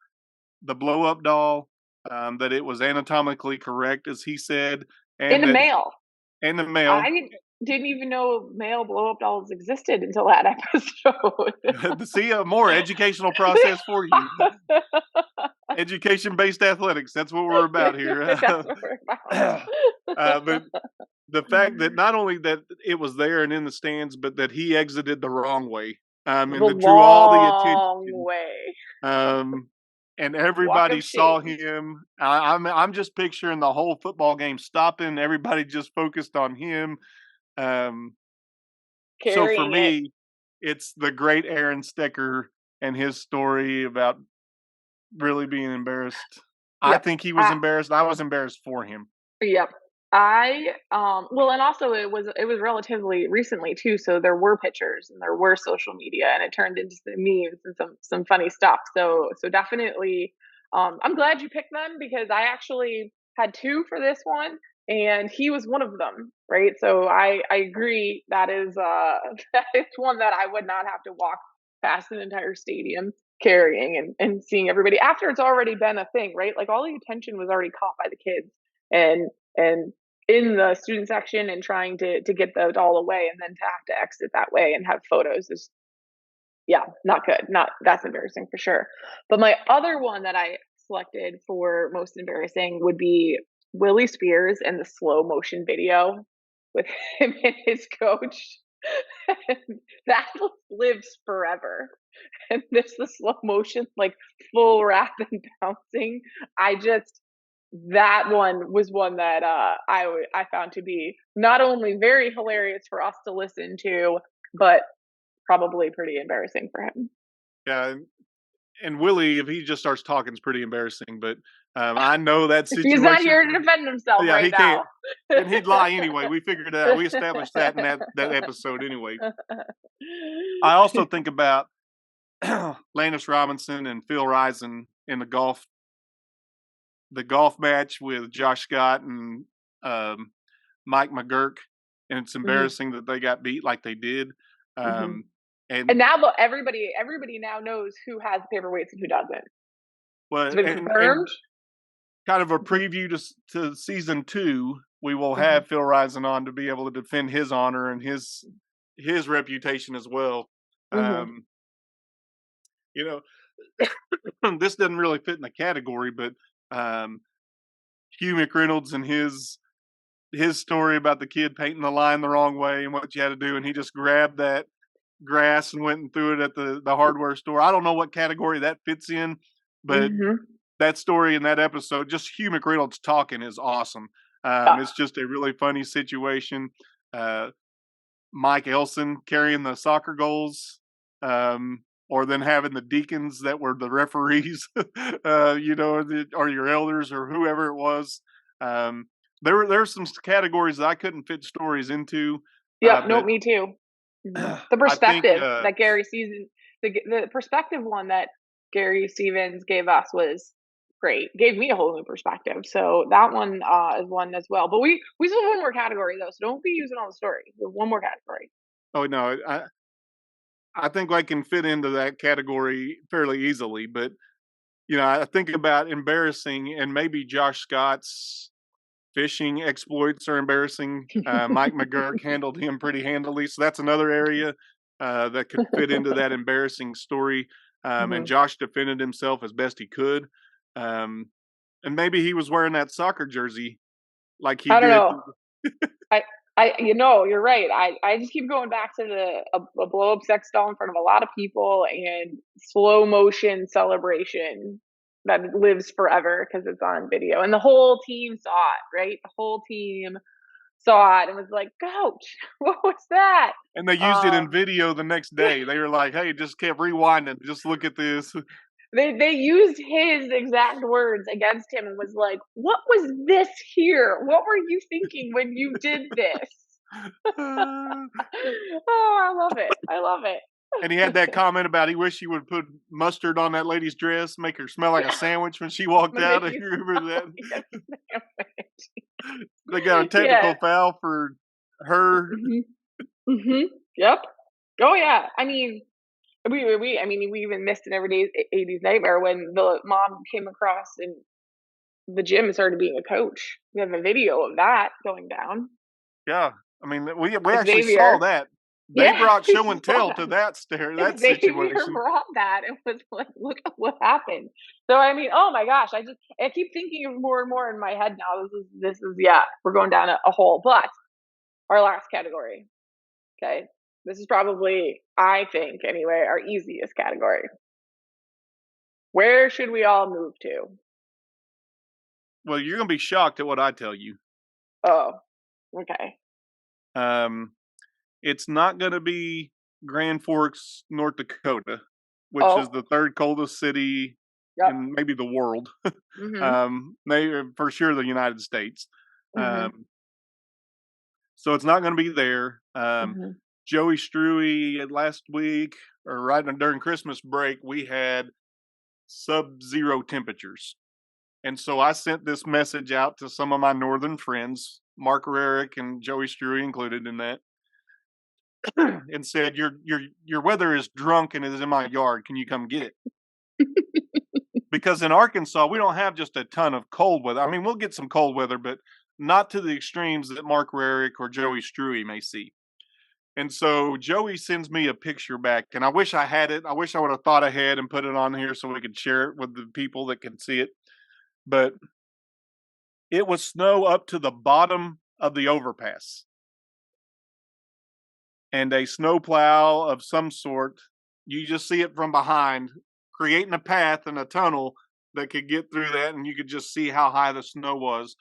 the blow up doll. That it was anatomically correct, as he said, In and the that mail. and the male. I didn't even know male blow up dolls existed until that episode. To see a more educational process for you. Education based athletics. That's what we're about here. That's what we're But about. the fact that not only that it was there and in the stands, but that he exited the wrong way, The and that drew all the long attention. way. Um, and Walk everybody of saw shame. him. I'm just picturing the whole football game stopping. Everybody just focused on him. Um, so for Carrying it. me, it's the great Aaron Stecker and his story about really being embarrassed. I Yep. think he was I embarrassed. I was embarrassed for him. Yep. Well, and also it was relatively recently too, so there were pictures and there were social media and it turned into some memes and some funny stuff. So definitely I'm glad you picked them because I actually had two for this one and he was one of them, right? So I agree that is that is one that I would not have to walk past an entire stadium carrying and seeing everybody after it's already been a thing, right? Like all the attention was already caught by the kids and in the student section and trying to get the doll away and then to have to exit that way and have photos is yeah, not good. Not That's embarrassing for sure. But my other one that I selected for most embarrassing would be Willie Spears and the slow motion video with him and his coach. That lives forever. And this the slow motion, like full rap and bouncing. I just that one was one that I found to be not only very hilarious for us to listen to, but probably pretty embarrassing for him. Yeah, and Willie, if he just starts talking, is pretty embarrassing. But I know that He's not situation. here to defend himself Yeah, right he can't, now. and he'd lie anyway. We figured it out. We established that in that episode anyway. I also think about Landis Robinson and Phil Risen in the golf match with Josh Scott and um, Mike McGurk, and it's Mhm, embarrassing that they got beat like they did. mhm. Um, and And now everybody now knows who has paperweights and who doesn't. It's well, been and confirmed. kind of a Mhm, preview to season two, we will mhm, have Phil Risen on to be able to defend his honor and his reputation as well. mhm, Um, you know, this doesn't really fit in the category, but um, Hugh McReynolds and his his story about the kid painting the line the wrong way and what you had to do, and he just grabbed that grass and went and threw it at the hardware store. I don't know what category that fits in, but Mhm. that story in that episode, just Hugh McReynolds talking is awesome. It's Ah, just a really funny situation. Uh, Mike Elson carrying the soccer goals, or then having the deacons that were the referees, or your elders or whoever it was. Um, there's some categories that I couldn't fit stories into, yep, nope, but me too. Mhm. The I think perspective that Gary season the perspective one that Gary Stevens gave us was great. Gave me a whole new perspective. So that one is one as well. But we still have one more category though, so don't be using all the story. We have one more category. oh no, I think I can fit into that category fairly easily, but I think about embarrassing, and maybe Josh Scott's fishing exploits are embarrassing. Mike McGurk handled him pretty handily, so that's another area that could fit into that embarrassing story. And Mhm. Josh defended himself as best he could, um, and maybe he was wearing that soccer jersey like he I don't did. know. I you're right. I just keep going back to a blow up sex doll in front of a lot of people and slow motion celebration that lives forever because it's on video. And the whole team saw it, right? The whole team saw it and was like, "Coach, what was that?" And they used it in Um, video the next day. They were like, "Hey, just kept rewinding. Just look at this." they used his exact words against him and was like, "What was this here? What were you thinking when you did this?" Oh, I love it. I love And he had that it. comment about he wished he would put mustard on that lady's dress, make her smell like a sandwich when she walked Like, make out. You you remember smell that? like a sandwich. They got a Yeah. technical foul for her. Mhm. Mhm. Yep. Oh, yeah. I mean, we even missed an everyday 80s nightmare when the mom came across in the gym and started being a coach. We have a video of that going down. Yeah, I mean, we actually saw Xavier. that. They Yeah, brought we show and saw tell that. to that Xavier situation. brought that and was like, "Look at what happened." So, I mean, oh my gosh, I keep thinking of more and more in my head now. This is yeah, we're going down a hole. But our last category, okay? This is probably, I think anyway, our easiest category. Where should we all move to? Well, you're gonna be shocked at what I tell you. Oh, okay. Um, it's not gonna be Grand Forks, North Dakota, which is Oh, the third coldest city yep. in maybe the world. Mhm. They are for sure the United States. Mhm. Um, so it's not going to be there. Mhm. Joey Struey last week or right during Christmas break, we had sub-zero temperatures. And so I sent this message out to some of my northern friends, Mark Rarick and Joey Struey included in that, and said, your weather is drunk and is in my yard. Can you come get it? Because in Arkansas, we don't have just a ton of cold weather. I mean, we'll get some cold weather, but not to the extremes that Mark Rarick or Joey Struey may see. And so Joey sends me a picture back, and I wish I had it. I wish I would have thought ahead and put it on here so we could share it with the people that can see it. But it was snow up to the bottom of the overpass, and a snowplow of some sort. You just see it from behind, creating a path and a tunnel that could get through that, and you could just see how high the snow was.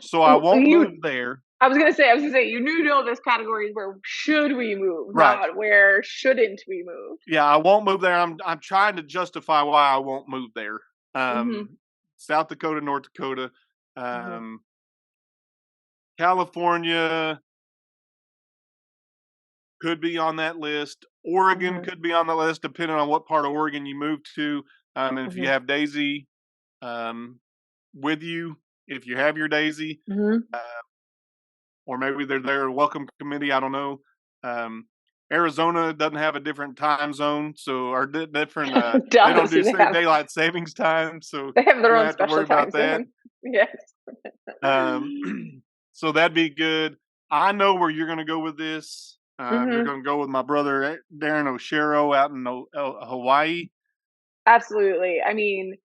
So I won't move You there. I was gonna say, you do know this category is where should we move, Right. not where shouldn't we move. Yeah, I won't move there. I'm trying to justify why I won't move there. Mhm. South Dakota, North Dakota, Mhm. um, California could be on that list. Oregon Mhm. could be on the list, depending on what part of Oregon you move to. And if you Mhm. have Daisy um, with you, if you have your Daisy, Mhm. uh, or maybe they're there welcome committee. I don't know. Um, Arizona doesn't have a different time zone, so or different. They don't Does do they have daylight savings time, so they have their we don't own have to worry special time about that. zone. Yes. Um, so that'd be good. I know where you're going to go with this. You're Mhm. going to go with my brother Darren Oshiro out in Hawaii. Absolutely. I mean,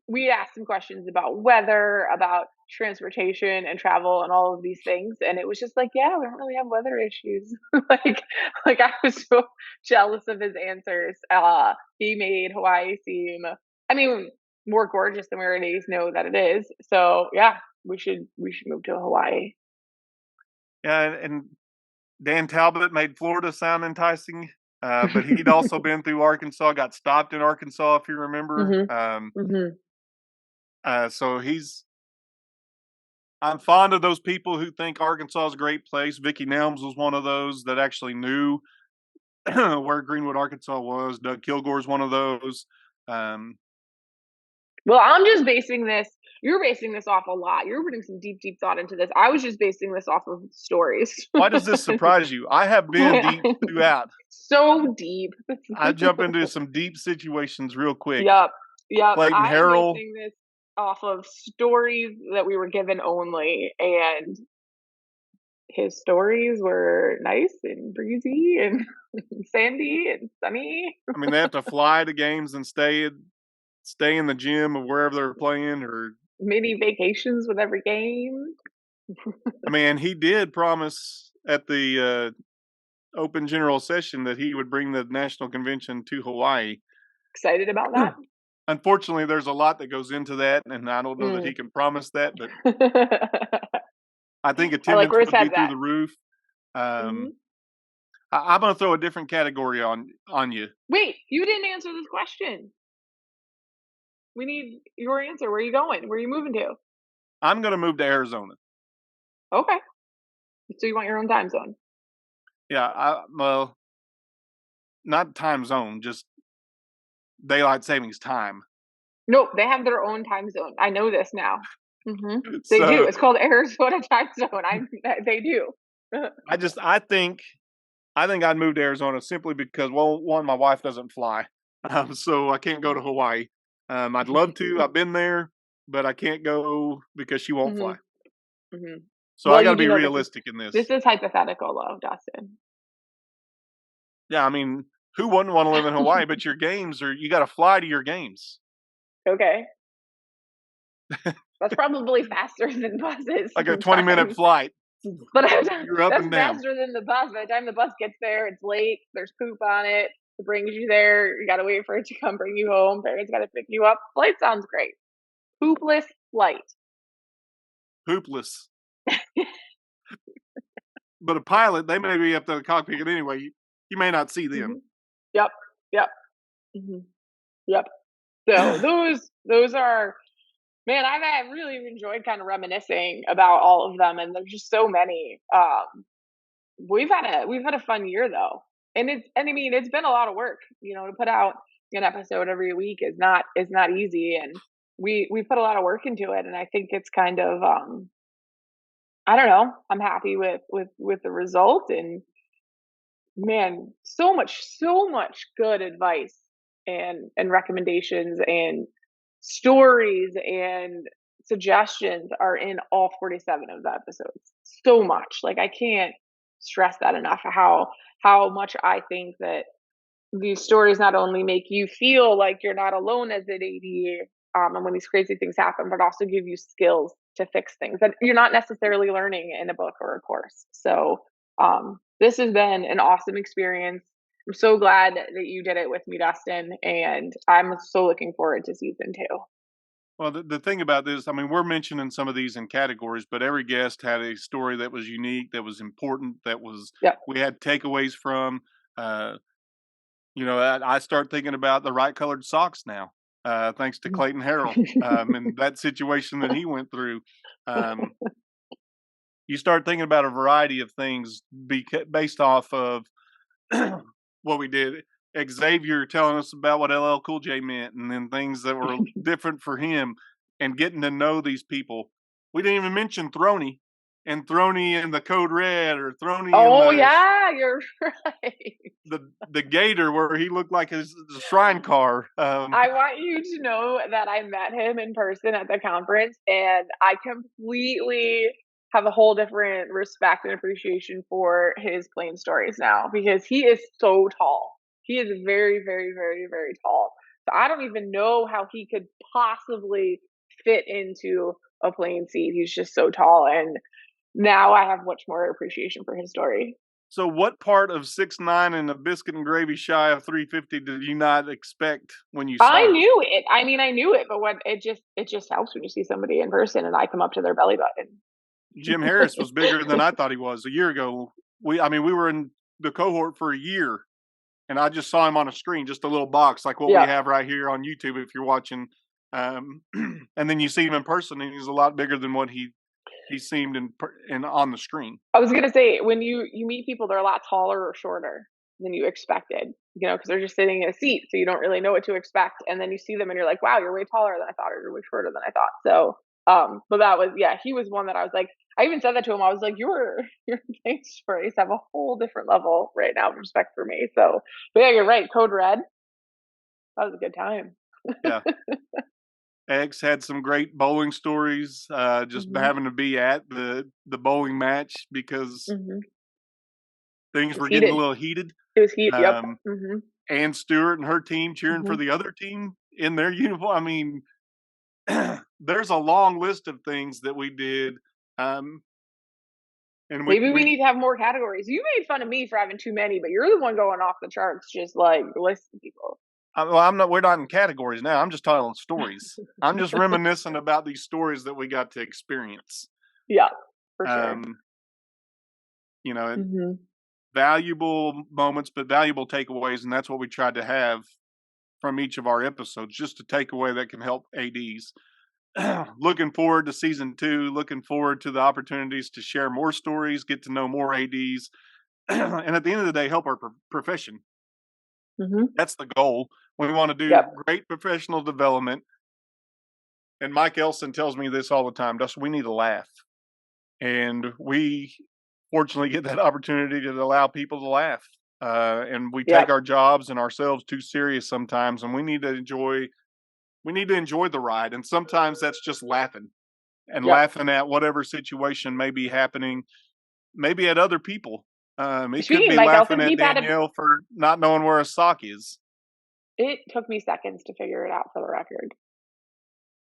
we asked some questions about weather, about transportation and travel and all of these things. And it was just like, yeah, we don't really have weather issues. like, like I was so jealous of his answers. He made Hawaii seem, I mean, more gorgeous than we already know that it is. So yeah, we should move to Hawaii. Yeah, and Dan Talbot made Florida sound enticing, but he'd also been through Arkansas, got stopped in Arkansas, if you remember. hmm hmm So I'm fond of those people who think Arkansas is a great place. Vicky Nelms was one of those that actually knew where Greenwood, Arkansas was. Doug Kilgore's one of those. Um, Well, I'm just basing this. You're basing this off a lot. You're putting some deep, deep thought into this. I was just basing this off of stories. why does this surprise you? I have been deep throughout. So deep. I jump into some deep situations real quick. Yep. Yep. Clayton I am Harrell. basing this off of stories that we were given only, and his stories were nice and breezy and sandy and sunny. I mean, they have to fly to games and stay in the gym or wherever they're playing. Or Mini vacations with every game. I mean, he did promise at the open general session that he would bring the national convention to Hawaii. Excited about that. Unfortunately, there's a lot that goes into that, and I don't know that he can promise that, but I think I like attendance where his would be head's through at. the roof. Mhm. I'm going to throw a different category on you. Wait, you didn't answer this question. We need your answer. Where are you going? Where are you moving to? I'm going to move to Arizona. Okay. So you want your own time zone? Yeah, well, not time zone, just daylight savings time. Nope, they have their own time zone. I know this now. They do. So It's called Arizona time zone. They do. I think I'd move to Arizona simply because, well, one, my wife doesn't fly, so I can't go to Hawaii. I'd love to. I've been there, but I can't go because she won't hmm fly. hmm So I Well, got you to do be know realistic in this this. is hypothetical, though, Dustin. Yeah, I mean, who wouldn't want to live in Hawaii? But your games are you got to fly to your games, Okay, that's probably faster than buses like a 20-minute sometimes. flight. But You're up that's and down. faster than the bus. By the time the bus gets there, it's late. There's poop on it. It brings you there. You got to wait for it to come bring you home. Parents got to pick you up. Flight sounds great. Poopless flight. Hoopless. But a pilot, they may be up to the cockpit anyway. You may not see them. hmm Yep. Yep. hmm Yep. So those are, man. I've really enjoyed kind of reminiscing about all of them, and there's just so many. We've had a fun year though, and I mean it's been a lot of work. To put out an episode every week is not easy, and we put a lot of work into it, and I think it's kind of I don't know. I'm happy with the result, and man, so much good advice and recommendations and stories and suggestions are in all 47 of the episodes. So much. Like I can't stress that enough how much I think that these stories not only make you feel like you're not alone as an AD, and when these crazy things happen, but also give you skills to fix things that you're not necessarily learning in a book or a course. So this has been an awesome experience. I'm so glad that you did it with me, Dustin, and I'm so looking forward to season 2. Well, the thing about this, I mean, we're mentioning some of these in categories, but every guest had a story that was unique, that was important, Yep. we had takeaways from. Uh, I start thinking about the right colored socks now, thanks to Clayton Harrell, and that situation that he went through. Um, you start thinking about a variety of things based off of what we did. Xavier telling us about what LL Cool J meant, and then things that were different for him, and getting to know these people. We didn't even mention Throny, and the Code Red, or Throny and Oh yeah, you're right. the Gator, where he looked like his shrine car. I want you to know that I met him in person at the conference, and I completely have a whole different respect and appreciation for his plane stories now because he is so tall. He is very, very, very, very tall. So I don't even know how he could possibly fit into a plain seat. He's just so tall, and now I have much more appreciation for his story. So what part of 6'9" and a biscuit and gravy shy of 350 did you not expect when you I saw him? knew it. I mean, I knew it, but when it just helps when you see somebody in person and I come up to their belly button. Jim Harris was bigger than I thought he was a year ago. We were in the cohort for a year, and I just saw him on a screen, just a little box like what we Yeah. have right here on YouTube if you're watching. And then you see him in person, and he's a lot bigger than what he seemed in on the screen. I was gonna say when you meet people, they're a lot taller or shorter than you expected, because they're just sitting in a seat, so you don't really know what to expect, and then you see them and you're like, "Wow, you're way taller than I thought, or you're way shorter than I thought." So, but that was yeah, he was one that I was like, I even said that to him. I was like, your thanks stories have a whole different level right now of respect for me." So, but yeah, you're right. Code Red, that was a good time. Yeah. X had some great bowling stories, just Mhm. having to be at the bowling match because Mhm. things It was were getting a heated. little heated. It was heat. Yep. Um, Mhm. Ann Stewart and her team cheering for Mhm. the other team in their uniform. I mean, there's a long list of things that we did, um, and we Maybe we we need to have more categories. You made fun of me for having too many, but you're the one going off the charts, just like listing people. well, I'm not. We're not in categories now. I'm just telling stories. I'm just reminiscing about these stories that we got to experience. Yeah, for sure. Um, you know, Mhm. valuable moments, but valuable takeaways, and that's what we tried to have from each of our episodes, just a takeaway that can help ads. Looking forward to season 2, looking forward to the opportunities to share more stories, get to know more ads, and at the end of the day help our profession. Mhm. That's the goal. We want to do Yep. great professional development, and Mike Elson tells me this all the time, Dustin, we need a laugh, and we fortunately get that opportunity to allow people to laugh. And we take Yep. our jobs and ourselves too serious sometimes, and we need to enjoy the ride. And sometimes that's just laughing and Yep. laughing at whatever situation may be happening, maybe at other people. It could Speaking of be Mike laughing Elson, at he batted. Danielle for not knowing where a sock is. It took me seconds to figure it out for the record.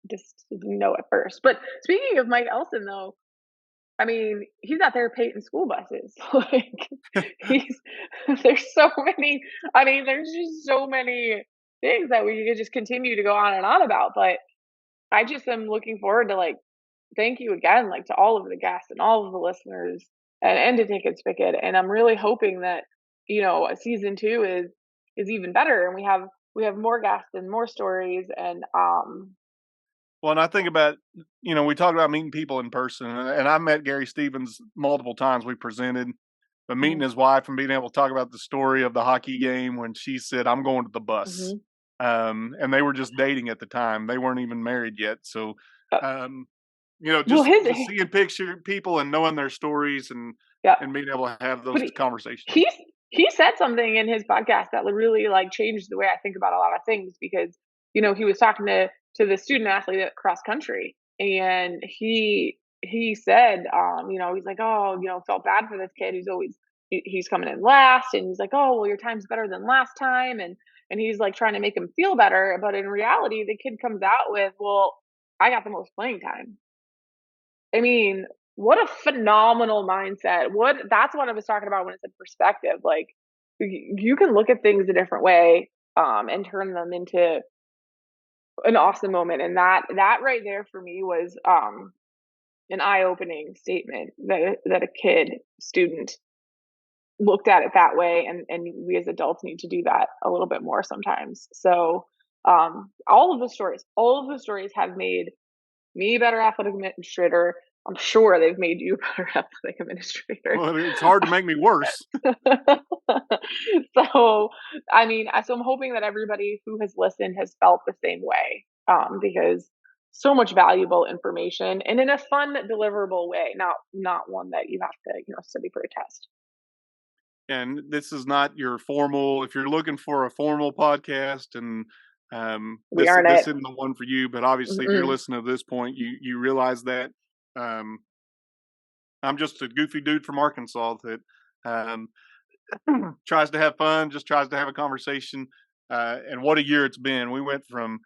Just didn't know at first. But speaking of Mike Elson, though, I mean, he's out there painting school buses. Like he's there's so many. I mean, there's just so many things that we could just continue to go on and on about. But I just am looking forward to like thank you again, like to all of the guests and all of the listeners and to Take It Spigot. And I'm really hoping that, season two is even better and we have more guests and more stories and Well, and I think about, we talk about meeting people in person, and I met Gary Stevens multiple times. We presented, but meeting mhm, his wife and being able to talk about the story of the hockey game when she said, "I'm going to the bus," mhm. and they were just dating at the time; they weren't even married yet. So, Uh, um, well just seeing picture people and knowing their stories yeah, and being able to have but those conversations. he he said something in his podcast that really like changed the way I think about a lot of things because he was talking to the student athlete at cross country and he said he's like, oh, felt bad for this kid who's always he's coming in last and he's like, oh, well, your time's better than last time and he's like trying to make him feel better, but in reality the kid comes out with, well, I got the most playing time. I mean, what a phenomenal mindset. That's what I was talking about when I said perspective. Like you can look at things a different way and turn them into an awesome moment. And that right there for me was an eye-opening statement that a kid student looked at it that way and we as adults need to do that a little bit more sometimes. So all of the stories have made me a better athletic administrator. I'm sure they've made you a better athletic administrator. Well, it's hard to make me worse. So, I mean, so I'm hoping that everybody who has listened has felt the same way, because so much valuable information and in a fun, deliverable way, not one that you have to, study for a test. And this is not your formal, if you're looking for a formal podcast, and We this aren't this it. isn't the one for you, but obviously if you're Mm-mm. listening to this point, you realize that um, I'm just a goofy dude from Arkansas that um, tries to have fun, just tries to have a conversation. And what a year it's been. We went from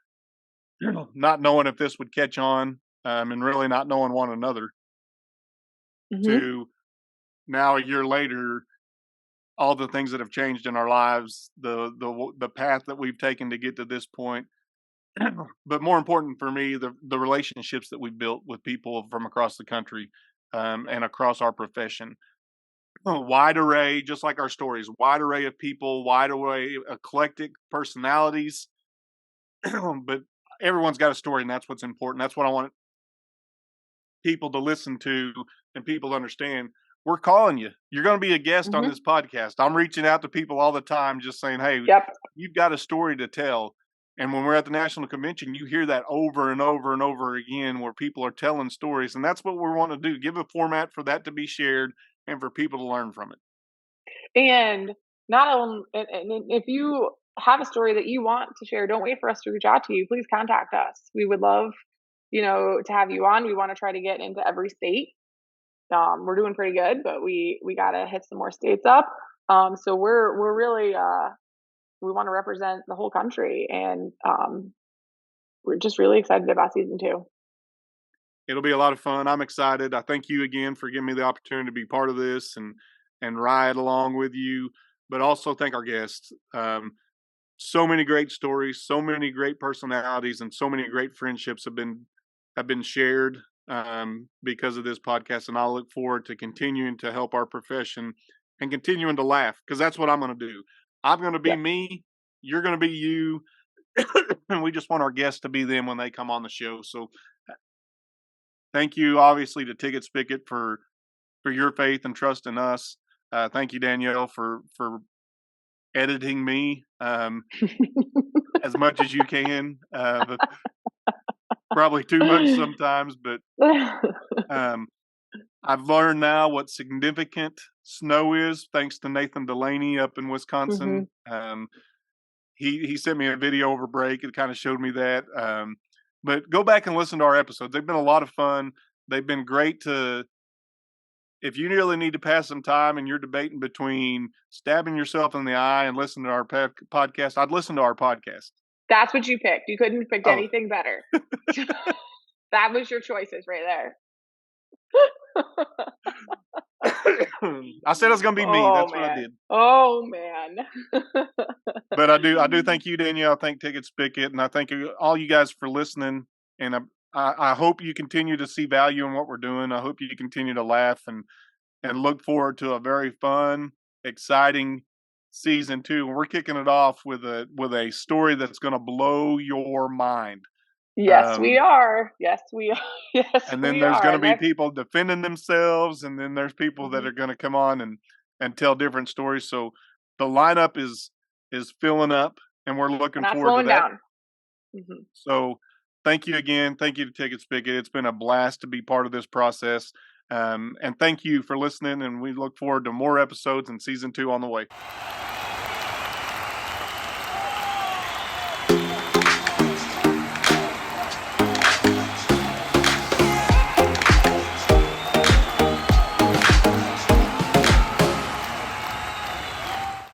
not knowing if this would catch on and really not knowing one another, Mhm. to now a year later, all the things that have changed in our lives, the path that we've taken to get to this point. But more important for me, the relationships that we've built with people from across the country, and across our profession. A wide array, just like our stories, wide array of people, wide array, eclectic personalities. But everyone's got a story, and that's what's important. That's what I want people to listen to and people to understand. We're calling you. You're going to be a guest on Mhm. this podcast. I'm reaching out to people all the time, just saying, "Hey, Yep. you've got a story to tell." And when we're at the national convention, you hear that over and over and over again, where people are telling stories, and that's what we want to do. Give a format for that to be shared and for people to learn from it. And not only, and if you have a story that you want to share, don't wait for us to reach out to you. Please contact us. We would love, to have you on. We want to try to get into every state. We're doing pretty good, but we gotta hit some more states up. So we're really we want to represent the whole country, and we're just really excited about season two. It'll be a lot of fun. I'm excited. I thank you again for giving me the opportunity to be part of this and ride along with you, but also thank our guests. So many great stories, so many great personalities, and so many great friendships have been shared, because of this podcast. And I look forward to continuing to help our profession and continuing to laugh, because that's what I'm going to do. I'm going to be Yep. me. You're going to be you. And we just want our guests to be them when they come on the show. So thank you, obviously, to Ticket Spicket for your faith and trust in us. Thank you, Danielle, for editing me, as much as you can. But probably too much sometimes. But um, I've learned now what significant snow is, thanks to Nathan Delaney up in Hmm. Wisconsin. He sent me a video over break. It kind of showed me that. But go back and listen to our episodes. They've been a lot of fun. They've been great to, if you really need to pass some time and you're debating between stabbing yourself in the eye and listening to our podcast, I'd listen to our podcast. That's what you picked. You couldn't have picked Oh, anything better. That was your choices right there. I said it was going to be me. Oh That's what I man. did. Oh man. But I do thank you, Danielle. I thank Ticket Spicket, and I thank all you guys for listening. And I hope you continue to see value in what we're doing. I hope you continue to laugh and look forward to a very fun, exciting season two. We're kicking it off with a story that's going to blow your mind. Yes, we Um, are. Yes, we are. Yes, and then we there's are. going to And be that's people defending themselves, and then there's people that mhm. are going to come on and tell different stories. So the lineup is filling up, and we're We're looking not forward to slowing that. down. Mhm. So thank you again. Thank you to Ticket Spigot. It's been a blast to be part of this process. And thank you for listening. And we look forward to more episodes in season two on the way.